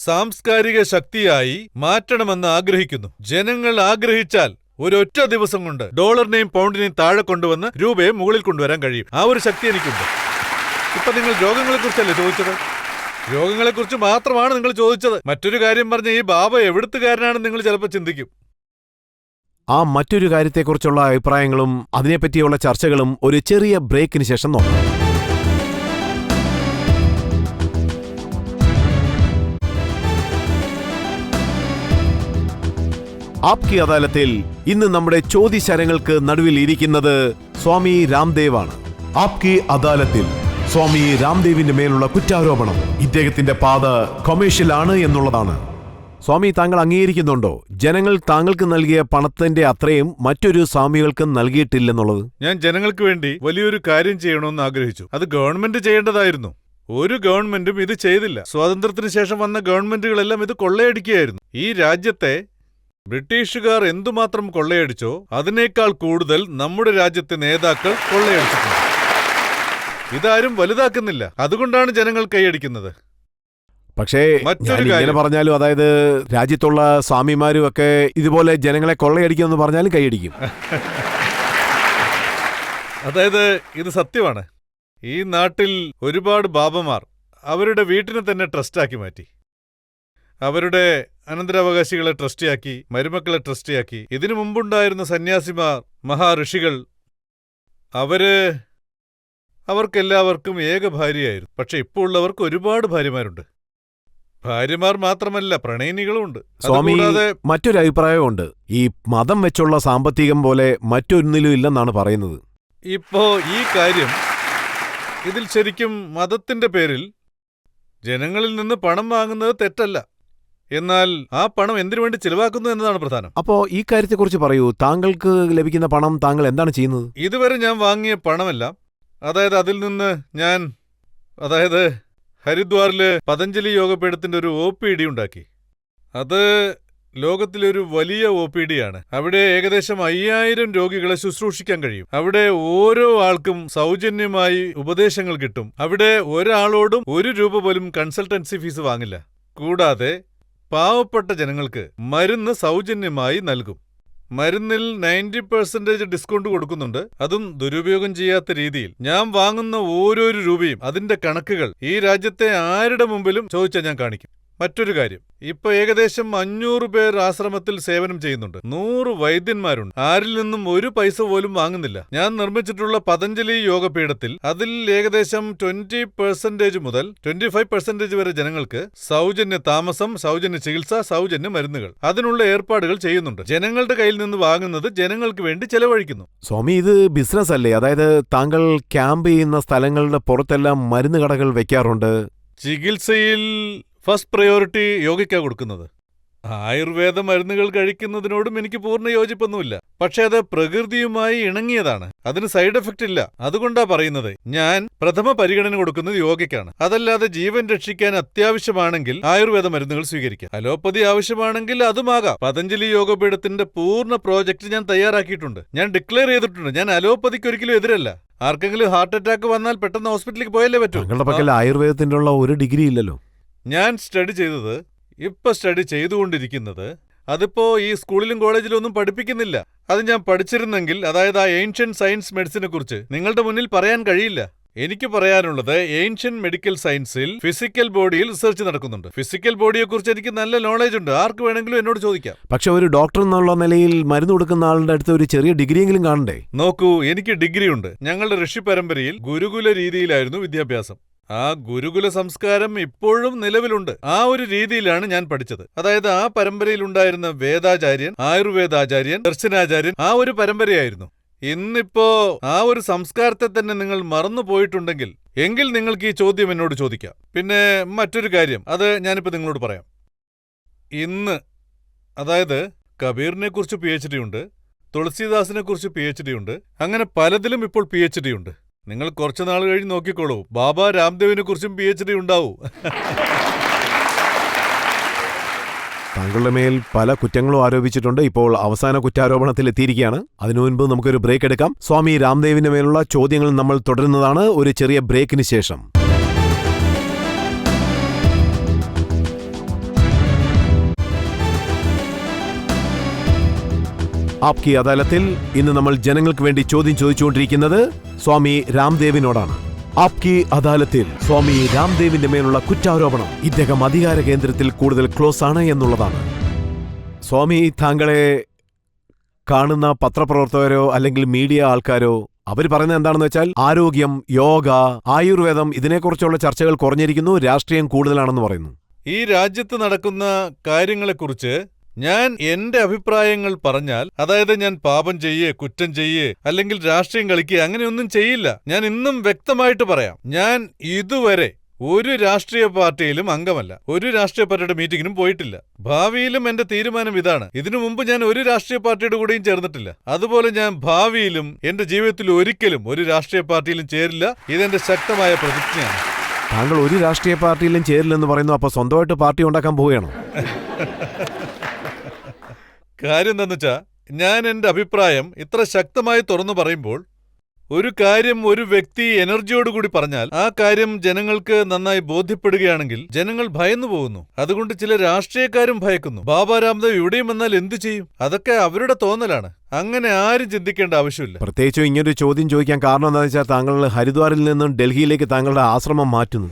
സാംസ്കാരിക ശക്തിയായി മാറ്റണമെന്ന് ആഗ്രഹിക്കുന്നു. ജനങ്ങൾ ആഗ്രഹിച്ചാൽ ഒരൊറ്റ ദിവസം കൊണ്ട് ഡോളറിനെയും പൗണ്ടിനെയും താഴെ കൊണ്ടുവന്ന് രൂപയെ മുകളിൽ കൊണ്ടുവരാൻ കഴിയും. ആ ഒരു ശക്തി എനിക്കുണ്ട്. ഇപ്പൊ നിങ്ങൾ രോഗങ്ങളെക്കുറിച്ചല്ലേ ചോദിച്ചത്? രോഗങ്ങളെക്കുറിച്ച് മാത്രമാണ് നിങ്ങൾ ചോദിച്ചത്. മറ്റൊരു കാര്യം പറഞ്ഞ ഈ ബാബ എവിടുത്തുകാരനാണെന്ന് നിങ്ങൾ ചിലപ്പോൾ ചിന്തിക്കും. ആ മറ്റൊരു കാര്യത്തെക്കുറിച്ചുള്ള അഭിപ്രായങ്ങളും അതിനെപ്പറ്റിയുള്ള ചർച്ചകളും ഒരു ചെറിയ ബ്രേക്കിന് ശേഷം നോക്കാം. ആപ്കി അദാലത്തിൽ ഇന്ന് നമ്മുടെ ചോദ്യശരങ്ങൾക്ക് നടുവിൽ ഇരിക്കുന്നത് സ്വാമി രാംദേവ് ആണ്. ആപ്കി അദാലത്തിൽ സ്വാമി രാംദേവിന്റെ മേലുള്ള കുറ്റാരോപണം ഇദ്ദേഹത്തിന്റെ പാത കൊമേഴ്ഷ്യൽ ആണ് എന്നുള്ളതാണ്. സ്വാമി, താങ്കൾ അംഗീകരിക്കുന്നുണ്ടോ ജനങ്ങൾ താങ്കൾക്ക് നൽകിയ പണത്തിന്റെ അത്രയും മറ്റൊരു സ്വാമികൾക്കും നൽകിയിട്ടില്ലെന്നുള്ളത്? ഞാൻ ജനങ്ങൾക്ക് വേണ്ടി വലിയൊരു കാര്യം ചെയ്യണമെന്ന് ആഗ്രഹിച്ചു. അത് ഗവൺമെന്റ് ചെയ്യേണ്ടതായിരുന്നു. ഒരു ഗവൺമെന്റും ഇത് ചെയ്തില്ല. സ്വാതന്ത്ര്യത്തിന് ശേഷം വന്ന ഗവൺമെന്റുകളെല്ലാം ഇത് കൊള്ളയടിക്കുകയായിരുന്നു. ഈ രാജ്യത്തെ ബ്രിട്ടീഷുകാർ എന്തുമാത്രം കൊള്ളയടിച്ചോ അതിനേക്കാൾ കൂടുതൽ നമ്മുടെ രാജ്യത്തെ നേതാക്കൾ കൊള്ളയടിച്ചിട്ടുണ്ട്. ഇതാരും വലുതാക്കുന്നില്ല. അതുകൊണ്ടാണ് ജനങ്ങൾ കൈയടിക്കുന്നത്. പക്ഷേ ഇങ്ങനെ പറഞ്ഞാലും, അതായത് രാജ്യത്തുള്ള സ്വാമിമാരും ഒക്കെ ഇതുപോലെ ജനങ്ങളെ കൊള്ളയടിക്കുമെന്ന് പറഞ്ഞാലും കൈയടിക്കും. അതായത് ഇത് സത്യമാണ്. ഈ നാട്ടിൽ ഒരുപാട് ബാബമാർ അവരുടെ വീട്ടിനെ തന്നെ ട്രസ്റ്റാക്കി മാറ്റി. അവരുടെ അനന്തരാവകാശികളെ ട്രസ്റ്റിയാക്കി, മരുമക്കളെ ട്രസ്റ്റിയാക്കി. ഇതിനു മുമ്പുണ്ടായിരുന്ന സന്യാസിമാർ, മഹാഋഷികൾ, അവർക്കെല്ലാവർക്കും ഏക ഭാര്യയായിരുന്നു. പക്ഷെ ഇപ്പോൾ ഉള്ളവർക്ക് ഒരുപാട് ഭാര്യമാരുണ്ട്. ഭാര്യമാർ മാത്രമല്ല, പ്രണയിനികളുമുണ്ട്. സ്വാമി, മറ്റൊരു അഭിപ്രായമുണ്ട്. ഈ മതം വെച്ചുള്ള സാമ്പത്തികം പോലെ മറ്റൊന്നിലും ഇല്ലെന്നാണ് പറയുന്നത്. ഇപ്പോ ഈ കാര്യം, ഇതിൽ ശരിക്കും മതത്തിന്റെ പേരിൽ ജനങ്ങളിൽ നിന്ന് പണം വാങ്ങുന്നത് തെറ്റല്ല. എന്നാൽ ആ പണം എന്തിനു വേണ്ടി ചിലവാക്കുന്നു എന്നതാണ് പ്രധാനം. അപ്പോ ഈ കാര്യത്തെക്കുറിച്ച് പറയൂ. താങ്കൾക്ക് ലഭിക്കുന്ന പണം താങ്കൾ എന്താണ് ചെയ്യുന്നത്? ഇതുവരെ ഞാൻ വാങ്ങിയ പണമെല്ലാം, അതിൽ നിന്ന് ഹരിദ്വാറില് പതഞ്ജലി യോഗപീഠത്തിന്റെ ഒരു OPD ഉണ്ടാക്കി. അത് ലോകത്തിലൊരു വലിയ OPD ആണ്. അവിടെ ഏകദേശം 5000 രോഗികളെ ശുശ്രൂഷിക്കാൻ കഴിയും. അവിടെ ഓരോ ആൾക്കും സൗജന്യമായി ഉപദേശങ്ങൾ കിട്ടും. അവിടെ ഒരാളോടും 1 രൂപ പോലും കൺസൾട്ടൻസി ഫീസ് വാങ്ങില്ല. കൂടാതെ പാവപ്പെട്ട ജനങ്ങൾക്ക് മരുന്ന് സൗജന്യമായി നൽകും. മരുന്നിൽ 90% ഡിസ്കൗണ്ട് കൊടുക്കുന്നുണ്ട്. അതും ദുരുപയോഗം ചെയ്യാത്ത രീതിയിൽ. ഞാൻ വാങ്ങുന്ന ഓരോ രൂപയും അതിന്റെ കണക്കുകൾ ഈ രാജ്യത്തെ ആരുടെ മുമ്പിലും ചോദിച്ചാൽ ഞാൻ കാണിക്കും. മറ്റൊരു കാര്യം, ഇപ്പൊ ഏകദേശം 500 പേർ ആശ്രമത്തിൽ സേവനം ചെയ്യുന്നുണ്ട്. 100 വൈദ്യന്മാരുണ്ട്. ആരിൽ നിന്നും 1 പൈസ പോലും വാങ്ങുന്നില്ല. ഞാൻ നിർമ്മിച്ചിട്ടുള്ള പതഞ്ജലി യോഗപീഠത്തിൽ അതിൽ ഏകദേശം 20% മുതൽ 25% വരെ ജനങ്ങൾക്ക് സൗജന്യ താമസം, സൗജന്യ ചികിത്സ, സൗജന്യ മരുന്നുകൾ, അതിനുള്ള ഏർപ്പാടുകൾ ചെയ്യുന്നുണ്ട്. ജനങ്ങളുടെ കയ്യിൽ നിന്ന് വാങ്ങുന്നത് ജനങ്ങൾക്ക് വേണ്ടി ചെലവഴിക്കുന്നു. സ്വാമി, ഇത് ബിസിനസ് അല്ലേ? അതായത് താങ്കൾ ക്യാമ്പ് ചെയ്യുന്ന സ്ഥലങ്ങളുടെ പുറത്തെല്ലാം മരുന്ന് കടകൾ വെക്കാറുണ്ട്. ചികിത്സയിൽ ഫസ്റ്റ് പ്രയോറിറ്റി യോഗയ്ക്കാണ് കൊടുക്കുന്നത്. ആയുർവേദ മരുന്നുകൾ കഴിക്കുന്നതിനോടും എനിക്ക് പൂർണ്ണ യോജിപ്പൊന്നുമില്ല. പക്ഷെ അത് പ്രകൃതിയുമായി ഇണങ്ങിയതാണ്. അതിന് സൈഡ് എഫക്റ്റ് ഇല്ല. അതുകൊണ്ടാ പറയുന്നത് ഞാൻ പ്രഥമ പരിഗണന കൊടുക്കുന്നത് യോഗയ്ക്കാണ്. അതല്ലാതെ ജീവൻ രക്ഷിക്കാൻ അത്യാവശ്യമാണെങ്കിൽ ആയുർവേദ മരുന്നുകൾ സ്വീകരിക്കാം. അലോപ്പതി ആവശ്യമാണെങ്കിൽ അതുമാകാം. പതഞ്ജലി യോഗപീഠത്തിന്റെ പൂർണ്ണ പ്രോജക്റ്റ് ഞാൻ തയ്യാറാക്കിയിട്ടുണ്ട്. ഞാൻ ഡിക്ലെയർ ചെയ്തിട്ടുണ്ട്. ഞാൻ അലോപ്പതിക്ക് ഒരിക്കലും എതിരല്ല. ആർക്കെങ്കിലും ഹാർട്ട് അറ്റാക്ക് വന്നാൽ പെട്ടെന്ന് ഹോസ്പിറ്റലിലേക്ക് പോയല്ലേ പറ്റൂ. താങ്കളുടെ പക്കൽ ആയുർവേദത്തിന്റെ ഉള്ള ഒരു ഡിഗ്രി ഇല്ലല്ലോ. ഞാൻ സ്റ്റഡി ചെയ്തത്, ഇപ്പൊ സ്റ്റഡി ചെയ്തുകൊണ്ടിരിക്കുന്നത്, അതിപ്പോ ഈ സ്കൂളിലും കോളേജിലും ഒന്നും പഠിപ്പിക്കുന്നില്ല. അത് ഞാൻ പഠിച്ചിരുന്നെങ്കിൽ, അതായത് ആ ഏൻഷ്യൻ സയൻസ് മെഡിസിനെ കുറിച്ച് നിങ്ങളുടെ മുന്നിൽ പറയാൻ കഴിയില്ല. എനിക്ക് പറയാനുള്ളത്, ഏൻഷ്യൻ മെഡിക്കൽ സയൻസിൽ ഫിസിക്കൽ ബോഡിയിൽ റിസർച്ച് നടക്കുന്നുണ്ട്. ഫിസിക്കൽ ബോഡിയെക്കുറിച്ച് എനിക്ക് നല്ല നോളജ് ഉണ്ട്. ആർക്ക് വേണമെങ്കിലും എന്നോട് ചോദിക്കാം. പക്ഷെ ഒരു ഡോക്ടർ എന്നുള്ള നിലയിൽ മരുന്ന് കൊടുക്കുന്ന ആളുടെ അടുത്ത് ഒരു ചെറിയ ഡിഗ്രിയെങ്കിലും കാണണ്ടേ? നോക്കൂ, എനിക്ക് ഡിഗ്രി ഉണ്ട്. ഞങ്ങളുടെ ഋഷി പരമ്പരയിൽ ഗുരുകുല രീതിയിലായിരുന്നു വിദ്യാഭ്യാസം. ആ ഗുരുകുല സംസ്കാരം ഇപ്പോഴും നിലവിലുണ്ട്. ആ ഒരു രീതിയിലാണ് ഞാൻ പഠിച്ചത്. അതായത് ആ പരമ്പരയിലുണ്ടായിരുന്ന വേദാചാര്യൻ, ആയുർവേദാചാര്യൻ, ദർശനാചാര്യൻ ആ ഒരു പരമ്പരയായിരുന്നു. ഇന്നിപ്പോ ആ ഒരു സംസ്കാരത്തെ തന്നെ നിങ്ങൾ മറന്നുപോയിട്ടുണ്ടെങ്കിൽ എങ്കിൽ നിങ്ങൾക്ക് ഈ ചോദ്യം എന്നോട് ചോദിക്കാം. പിന്നെ മറ്റൊരു കാര്യം, അത് ഞാനിപ്പോ നിങ്ങളോട് പറയാം. ഇന്ന്, അതായത് കബീറിനെ കുറിച്ച് PhD ഉണ്ട്, തുളസീദാസിനെ കുറിച്ച് PhD ഉണ്ട്, അങ്ങനെ പലതിലും ഇപ്പോൾ PhD ഉണ്ട്. നിങ്ങൾ കുറച്ചു നാൾ കഴിഞ്ഞ് നോക്കിക്കോളൂ, ബാബ രാംദേവിനെ കുറിച്ചും PhD ഉണ്ടാവൂ. താങ്കളുടെ മേൽ പല കുറ്റങ്ങളും ആരോപിച്ചിട്ടുണ്ട്. ഇപ്പോൾ അവസാന കുറ്റാരോപണത്തിൽ എത്തിയിരിക്കുകയാണ്. അതിനു മുൻപ് നമുക്കൊരു ബ്രേക്ക് എടുക്കാം. സ്വാമി രാംദേവിന്റെ മേലുള്ള ചോദ്യങ്ങൾ നമ്മൾ തുടരുന്നതാണ് ഒരു ചെറിയ ബ്രേക്കിന് ശേഷം. ആപ്കി അദാലത്തിൽ ഇന്ന് നമ്മൾ ജനങ്ങൾക്ക് വേണ്ടി ചോദ്യം ചോദിച്ചുകൊണ്ടിരിക്കുന്നത് സ്വാമി രാംദേവിനോടാണ്. ആപ്കി അദാലത്തിൽ സ്വാമി രാംദേവിന്റെ മേലുള്ള കുറ്റാരോപണം ഇദ്ദേഹം അധികാര കേന്ദ്രത്തിൽ കൂടുതൽ ക്ലോസ് ആണ് എന്നുള്ളതാണ്. സ്വാമി, താങ്കളെ കാണുന്ന പത്രപ്രവർത്തകരോ അല്ലെങ്കിൽ മീഡിയ ആൾക്കാരോ അവർ പറയുന്നത് എന്താണെന്ന് വെച്ചാൽ ആരോഗ്യം, യോഗ, ആയുർവേദം ഇതിനെക്കുറിച്ചുള്ള ചർച്ചകൾ കുറഞ്ഞിരിക്കുന്നു, രാഷ്ട്രീയം കൂടുതലാണെന്ന് പറയുന്നു. ഈ രാജ്യത്ത് നടക്കുന്ന കാര്യങ്ങളെക്കുറിച്ച് ഞാൻ എന്റെ അഭിപ്രായങ്ങൾ പറഞ്ഞാൽ, അതായത് ഞാൻ പാപം ചെയ്യേ, കുറ്റം ചെയ്യേ, അല്ലെങ്കിൽ രാഷ്ട്രീയം കളിക്കുക, അങ്ങനെയൊന്നും ചെയ്യില്ല. ഞാൻ ഇന്നും വ്യക്തമായിട്ട് പറയാം, ഞാൻ ഇതുവരെ ഒരു രാഷ്ട്രീയ പാർട്ടിയിലും അംഗമല്ല. ഒരു രാഷ്ട്രീയ പാർട്ടിയുടെ മീറ്റിംഗിനും പോയിട്ടില്ല. ഭാവിയിലും എന്റെ തീരുമാനം ഇതാണ്. ഇതിനു മുമ്പ് ഞാൻ ഒരു രാഷ്ട്രീയ പാർട്ടിയുടെ കൂടെയും ചേർന്നിട്ടില്ല. അതുപോലെ ഞാൻ ഭാവിയിലും എന്റെ ജീവിതത്തിൽ ഒരിക്കലും ഒരു രാഷ്ട്രീയ പാർട്ടിയിലും ചേരില്ല. ഇതെന്റെ ശക്തമായ പ്രതിജ്ഞയാണ്. താങ്കൾ ഒരു രാഷ്ട്രീയ പാർട്ടിയിലും ചേരില്ലെന്ന് പറയുന്നു. അപ്പൊ സ്വന്തമായിട്ട് പാർട്ടി ഉണ്ടാക്കാൻ പോവുകയാണോ? കാര്യം എന്താന്ന് വെച്ചാ, ഞാൻ എന്റെ അഭിപ്രായം ഇത്ര ശക്തമായി തുറന്നു പറയുമ്പോൾ, ഒരു കാര്യം ഒരു വ്യക്തി എനർജിയോടുകൂടി പറഞ്ഞാൽ ആ കാര്യം ജനങ്ങൾക്ക് നന്നായി ബോധ്യപ്പെടുകയാണെങ്കിൽ ജനങ്ങൾ ഭയന്നു പോകുന്നു. അതുകൊണ്ട് ചില രാഷ്ട്രീയക്കാരും ഭയക്കുന്നു. ബാബ രാംദേവ് ഇവിടെയും വന്നാൽ എന്തു ചെയ്യും? അതൊക്കെ അവരുടെ തോന്നലാണ്. അങ്ങനെ ആരും ചിന്തിക്കേണ്ട ആവശ്യമില്ല. പ്രത്യേകിച്ചും ഇങ്ങനൊരു ചോദ്യം ചോദിക്കാൻ കാരണം എന്താണെന്ന് വെച്ചാൽ താങ്കൾ ഹരിദ്വാറിൽ നിന്നും ഡൽഹിയിലേക്ക് താങ്കളുടെ ആശ്രമം മാറ്റുന്നു.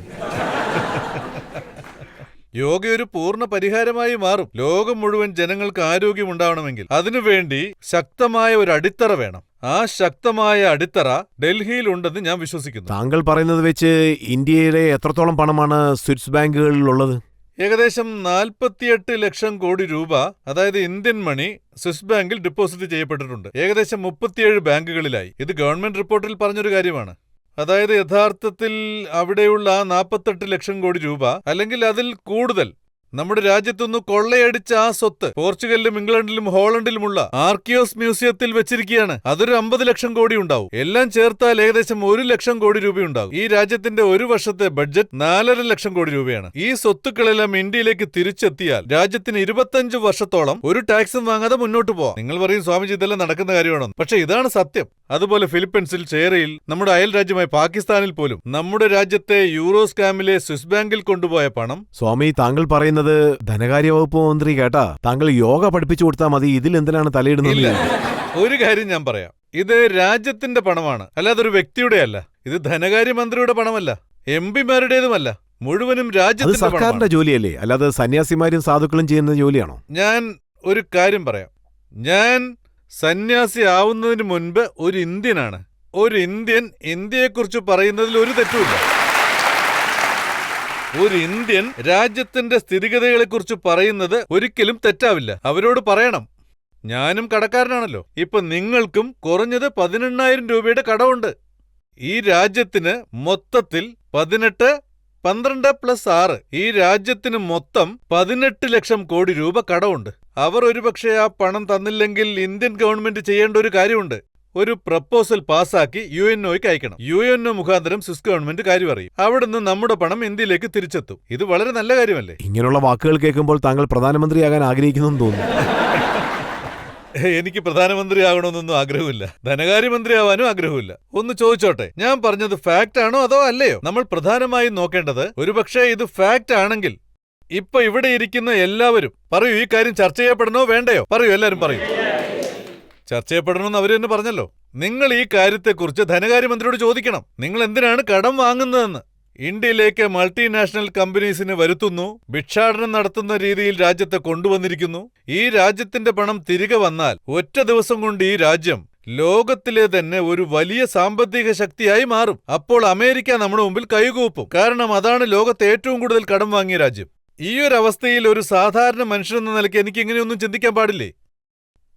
യോഗ ഒരു പൂർണ്ണ പരിഹാരമായി മാറും. ലോകം മുഴുവൻ ജനങ്ങൾക്ക് ആരോഗ്യമുണ്ടാവണമെങ്കിൽ അതിനുവേണ്ടി ശക്തമായ ഒരു അടിത്തറ വേണം. ആ ശക്തമായ അടിത്തറ ഡൽഹിയിലുണ്ടെന്ന് ഞാൻ വിശ്വസിക്കുന്നു. താങ്കൾ പറയുന്നത് വെച്ച് ഇന്ത്യയിലെ എത്രത്തോളം പണമാണ് സ്വിസ് ബാങ്കുകളിലുള്ളത്? ഏകദേശം 48 ലക്ഷം കോടി രൂപ, അതായത് ഇന്ത്യൻ മണി, സ്വിസ് ബാങ്കിൽ ഡെപ്പോസിറ്റ് ചെയ്യപ്പെട്ടിട്ടുണ്ട്. ഏകദേശം 37 ബാങ്കുകളിലായി. ഇത് ഗവൺമെന്റ് റിപ്പോർട്ടിൽ പറഞ്ഞൊരു കാര്യമാണ്. അതായത് യഥാർത്ഥത്തിൽ അവിടെയുള്ള 48 ലക്ഷം കോടി രൂപ അല്ലെങ്കിൽ അതിൽ കൂടുതൽ നമ്മുടെ രാജ്യത്തുനിന്ന് കൊള്ളയടിച്ച ആ സ്വത്ത് പോർച്ചുഗലിലും ഇംഗ്ലണ്ടിലും ഹോളണ്ടിലുമുള്ള ആർക്കിയോസ് മ്യൂസിയത്തിൽ വെച്ചിരിക്കുകയാണ്. അതൊരു 50 ലക്ഷം കോടി ഉണ്ടാവും. എല്ലാം ചേർത്താൽ ഏകദേശം 1 ലക്ഷം കോടി രൂപയുണ്ടാവും. ഈ രാജ്യത്തിന്റെ ഒരു വർഷത്തെ ബഡ്ജറ്റ് 4.5 ലക്ഷം കോടി രൂപയാണ്. ഈ സ്വത്തുക്കളെല്ലാം ഇന്ത്യയിലേക്ക് തിരിച്ചെത്തിയാൽ രാജ്യത്തിന് 25 വർഷത്തോളം ഒരു ടാക്സും വാങ്ങാതെ മുന്നോട്ട് പോവാം. നിങ്ങൾ പറയും, സ്വാമിജി ഇതെല്ലാം നടക്കുന്ന കാര്യമാണോ? പക്ഷെ ഇതാണ് സത്യം. അതുപോലെ ഫിലിപ്പീൻസിൽ, ചേരയിൽ, നമ്മുടെ അയൽ രാജ്യമായ പാകിസ്ഥാനിൽ പോലും നമ്മുടെ രാജ്യത്തെ യൂറോ സ്കാമിലെ സ്വിസ് ബാങ്കിൽ കൊണ്ടുപോയ പണം. സ്വാമി, താങ്കൾ പറയുന്നത് ധനകാര്യ വകുപ്പ് മന്ത്രി കേട്ടാ താങ്കൾ യോഗ പഠിപ്പിച്ചു കൊടുത്താൽ മതി, ഇതിൽ എന്തിനാണ് തലയിടുന്നത്? ഒരു കാര്യം ഞാൻ പറയാം, ഇത് രാജ്യത്തിന്റെ പണമാണ്, അല്ലാതെ ഒരു വ്യക്തിയുടെ അല്ല. ഇത് ധനകാര്യമന്ത്രിയുടെ പണമല്ല, MP മാരുടേതുമല്ല, മുഴുവനും രാജ്യത്തിന്റെ സർക്കാരിന്റെ ജോലിയല്ലേ, അല്ലാതെ സന്യാസിമാരും സാധുക്കളും ചെയ്യുന്ന ജോലിയാണോ? ഞാൻ ഒരു കാര്യം പറയാം, ഞാൻ സന്യാസി ആവുന്നതിന് മുൻപ് ഒരു ഇന്ത്യനാണ്. ഒരു ഇന്ത്യൻ ഇന്ത്യയെക്കുറിച്ച് പറയുന്നതിൽ ഒരു തെറ്റുമില്ല. ഒരു ഇന്ത്യൻ രാജ്യത്തിന്റെ സ്ഥിതിഗതികളെക്കുറിച്ച് പറയുന്നത് ഒരിക്കലും തെറ്റാവില്ല. അവരോട് പറയണം, ഞാനും കടക്കാരനാണല്ലോ. ഇപ്പൊ നിങ്ങൾക്കും കുറഞ്ഞത് 18,000 രൂപയുടെ കടമുണ്ട്. ഈ രാജ്യത്തിന് മൊത്തത്തിൽ 18, 12+6 ഈ രാജ്യത്തിന് മൊത്തം 18 ലക്ഷം കോടി രൂപ കടമുണ്ട്. അവർ ഒരുപക്ഷെ ആ പണം തന്നില്ലെങ്കിൽ ഇന്ത്യൻ ഗവൺമെന്റ് ചെയ്യേണ്ട ഒരു കാര്യമുണ്ട്. ഒരു പ്രപ്പോസൽ പാസാക്കി UNOയ്ക്ക് അയക്കണം. UNO മുഖാന്തരം സ്വിസ് ഗവൺമെന്റ് കാര്യം അറിയും. അവിടുന്ന് നമ്മുടെ പണം ഇന്ത്യയിലേക്ക് തിരിച്ചെത്തും. ഇത് വളരെ നല്ല കാര്യമല്ലേ? ഇങ്ങനെയുള്ള വാക്കുകൾ കേൾക്കുമ്പോൾ താങ്കൾ പ്രധാനമന്ത്രിയാകാൻ ആഗ്രഹിക്കുന്നു തോന്നുന്നു. എനിക്ക് പ്രധാനമന്ത്രിയാകണമെന്നൊന്നും ആഗ്രഹമില്ല. ധനകാര്യമന്ത്രിയാവാനും ആഗ്രഹമില്ല. ഒന്ന് ചോദിച്ചോട്ടെ, ഞാൻ പറഞ്ഞത് ഫാക്റ്റ് ആണോ അതോ അല്ലയോ? നമ്മൾ പ്രധാനമായും നോക്കേണ്ടത്, ഒരുപക്ഷെ ഇത് ഫാക്റ്റ് ആണെങ്കിൽ ഇപ്പൊ ഇവിടെ ഇരിക്കുന്ന എല്ലാവരും പറയൂ, ഈ കാര്യം ചർച്ച ചെയ്യപ്പെടണോ വേണ്ടയോ? പറയൂ, എല്ലാവരും പറയൂ. ചർച്ച ചെയ്യപ്പെടണമെന്ന് അവർ തന്നെ പറഞ്ഞല്ലോ. നിങ്ങൾ ഈ കാര്യത്തെക്കുറിച്ച് ധനകാര്യമന്ത്രിയോട് ചോദിക്കണം. നിങ്ങൾ എന്തിനാണ് കടം വാങ്ങുന്നതെന്ന്. ഇന്ത്യയിലേക്ക് മൾട്ടിനാഷണൽ കമ്പനീസിന് വരുത്തുന്നു, ഭിക്ഷാടനം നടത്തുന്ന രീതിയിൽ രാജ്യത്തെ കൊണ്ടുവന്നിരിക്കുന്നു. ഈ രാജ്യത്തിന്റെ പണം തിരികെ വന്നാൽ ഒറ്റ ദിവസം കൊണ്ട് ഈ രാജ്യം ലോകത്തിലെ തന്നെ ഒരു വലിയ സാമ്പത്തിക ശക്തിയായി മാറും. അപ്പോൾ അമേരിക്ക നമ്മുടെ മുമ്പിൽ കൈകൂപ്പും. കാരണം അതാണ് ലോകത്തെ ഏറ്റവും കൂടുതൽ കടം വാങ്ങിയ രാജ്യം. ഈ ഒരു അവസ്ഥയിൽ ഒരു സാധാരണ മനുഷ്യനെന്ന നിലയ്ക്ക് എനിക്ക് ഇങ്ങനെയൊന്നും ചിന്തിക്കാൻ പാടില്ലേ?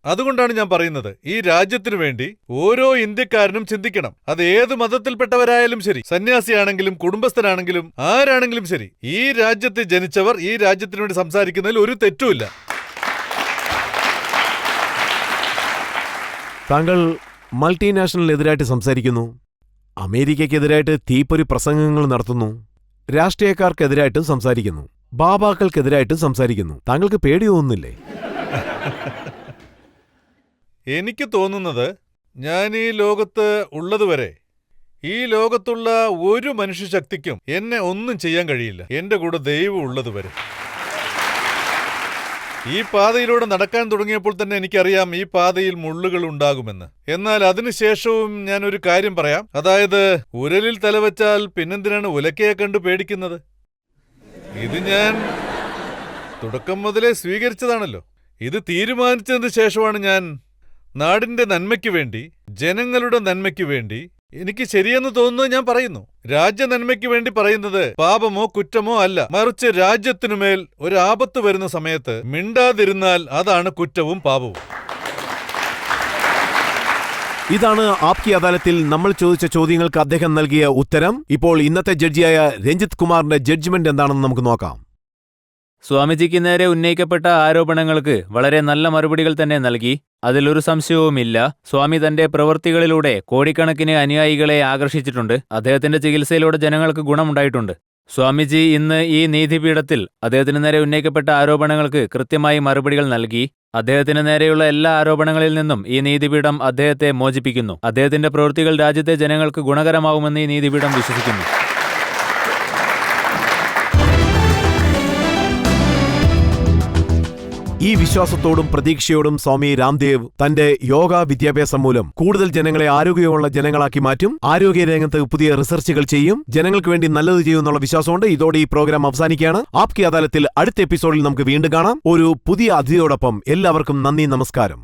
അതുകൊണ്ടാണ് ഞാൻ പറയുന്നത്, ഈ രാജ്യത്തിനു വേണ്ടി ഓരോ ഇന്ത്യക്കാരനും ചിന്തിക്കണം. അത് ഏത് മതത്തിൽപ്പെട്ടവരായാലും ശരി, സന്യാസിയാണെങ്കിലും കുടുംബസ്ഥനാണെങ്കിലും ആരാണെങ്കിലും ശരി, ഈ രാജ്യത്ത് ജനിച്ചവർ ഈ രാജ്യത്തിനു വേണ്ടി സംസാരിക്കുന്നതിൽ ഒരു തെറ്റുമില്ല. താങ്കൾ മൾട്ടിനാഷണലിനെതിരായിട്ട് സംസാരിക്കുന്നു, അമേരിക്കയ്ക്കെതിരായിട്ട് തീപ്പൊരി പ്രസംഗങ്ങൾ നടത്തുന്നു, രാഷ്ട്രീയക്കാർക്കെതിരായിട്ടും സംസാരിക്കുന്നു, ബാബാക്കൾക്കെതിരായിട്ടും സംസാരിക്കുന്നു. താങ്കൾക്ക് പേടി തോന്നുന്നില്ലേ? എനിക്ക് തോന്നുന്നത്, ഞാൻ ഈ ലോകത്ത് ഉള്ളതുവരെ ഈ ലോകത്തുള്ള ഒരു മനുഷ്യശക്തിക്കും എന്നെ ഒന്നും ചെയ്യാൻ കഴിയില്ല, എന്റെ കൂടെ ദൈവം ഉള്ളതുവരെ. ഈ പാതയിലൂടെ നടക്കാൻ തുടങ്ങിയപ്പോൾ തന്നെ എനിക്കറിയാം ഈ പാതയിൽ മുള്ളുകൾ ഉണ്ടാകുമെന്ന്. എന്നാൽ അതിനുശേഷവും ഞാൻ ഒരു കാര്യം പറയാം. അതായത്, ഉരലിൽ തലവെച്ചാൽ പിന്നെന്തിനാണ് ഉലക്കയെ കണ്ടു പേടിക്കുന്നത്? ഇത് ഞാൻ തുടക്കം മുതലേ സ്വീകരിച്ചതാണല്ലോ. ഇത് തീരുമാനിച്ചതിന് ശേഷമാണ് ഞാൻ നാടിന്റെ നന്മയ്ക്ക് വേണ്ടി, ജനങ്ങളുടെ നന്മയ്ക്ക് വേണ്ടി, എനിക്ക് ശരിയെന്ന് തോന്നുന്നത് ഞാൻ പറയുന്നു. രാജ്യ നന്മയ്ക്ക് വേണ്ടി പറയുന്നത് പാപമോ കുറ്റമോ അല്ല, മറിച്ച് രാജ്യത്തിനുമേൽ ഒരു ആപത്ത് വരുന്ന സമയത്ത് മിണ്ടാതിരുന്നാൽ അതാണ് കുറ്റവും പാപവും. ഇതാണ് ആപ്കി അദാലത്തിൽ നമ്മൾ ചോദിച്ച ചോദ്യങ്ങൾക്ക് അദ്ദേഹം നൽകിയ ഉത്തരം. ഇപ്പോൾ ഇന്നത്തെ ജഡ്ജിയായ രഞ്ജിത് കുമാറിന്റെ ജഡ്ജ്മെന്റ് എന്താണെന്ന് നമുക്ക് നോക്കാം. സ്വാമിജിക്ക് നേരെ ഉന്നയിക്കപ്പെട്ട ആരോപണങ്ങൾക്ക് വളരെ നല്ല മറുപടികൾ തന്നെ നൽകി. അതിലൊരു സംശയവുമില്ല. സ്വാമി തന്റെ പ്രവൃത്തികളിലൂടെ കോടിക്കണക്കിന് അനുയായികളെ ആകർഷിച്ചിട്ടുണ്ട്. അദ്ദേഹത്തിന്റെ ചികിത്സയിലൂടെ ജനങ്ങൾക്ക് ഗുണമുണ്ടായിട്ടുണ്ട്. സ്വാമിജി ഇന്ന് ഈ നീതിപീഠത്തിൽ അദ്ദേഹത്തിന് നേരെ ഉന്നയിക്കപ്പെട്ട ആരോപണങ്ങൾക്ക് കൃത്യമായി മറുപടികൾ നൽകി. അദ്ദേഹത്തിന് നേരെയുള്ള എല്ലാ ആരോപണങ്ങളിൽ നിന്നും ഈ നീതിപീഠം അദ്ദേഹത്തെ മോചിപ്പിക്കുന്നു. അദ്ദേഹത്തിന്റെ പ്രവൃത്തികൾ രാജ്യത്തെ ജനങ്ങൾക്ക് ഗുണകരമാവുമെന്ന് ഈ നീതിപീഠം വിശ്വസിക്കുന്നു. ഈ വിശ്വാസത്തോടും പ്രതീക്ഷയോടും സ്വാമി രാംദേവ് തന്റെ യോഗ വിദ്യാഭ്യാസം മൂലം കൂടുതൽ ജനങ്ങളെ ആരോഗ്യമുള്ള ജനങ്ങളാക്കി മാറ്റും. ആരോഗ്യരംഗത്ത് പുതിയ റിസർച്ചുകൾ ചെയ്യും, ജനങ്ങൾക്ക് വേണ്ടി നല്ലത് ചെയ്യുമെന്നുള്ള വിശ്വാസമുണ്ട്. ഇതോടെ ഈ പ്രോഗ്രാം അവസാനിക്കുകയാണ്. ആപ്കി അദാലത്തിൽ അടുത്ത എപ്പിസോഡിൽ നമുക്ക് വീണ്ടും കാണാം, ഒരു പുതിയ അതിഥിയോടൊപ്പം. എല്ലാവർക്കും നന്ദി, നമസ്കാരം.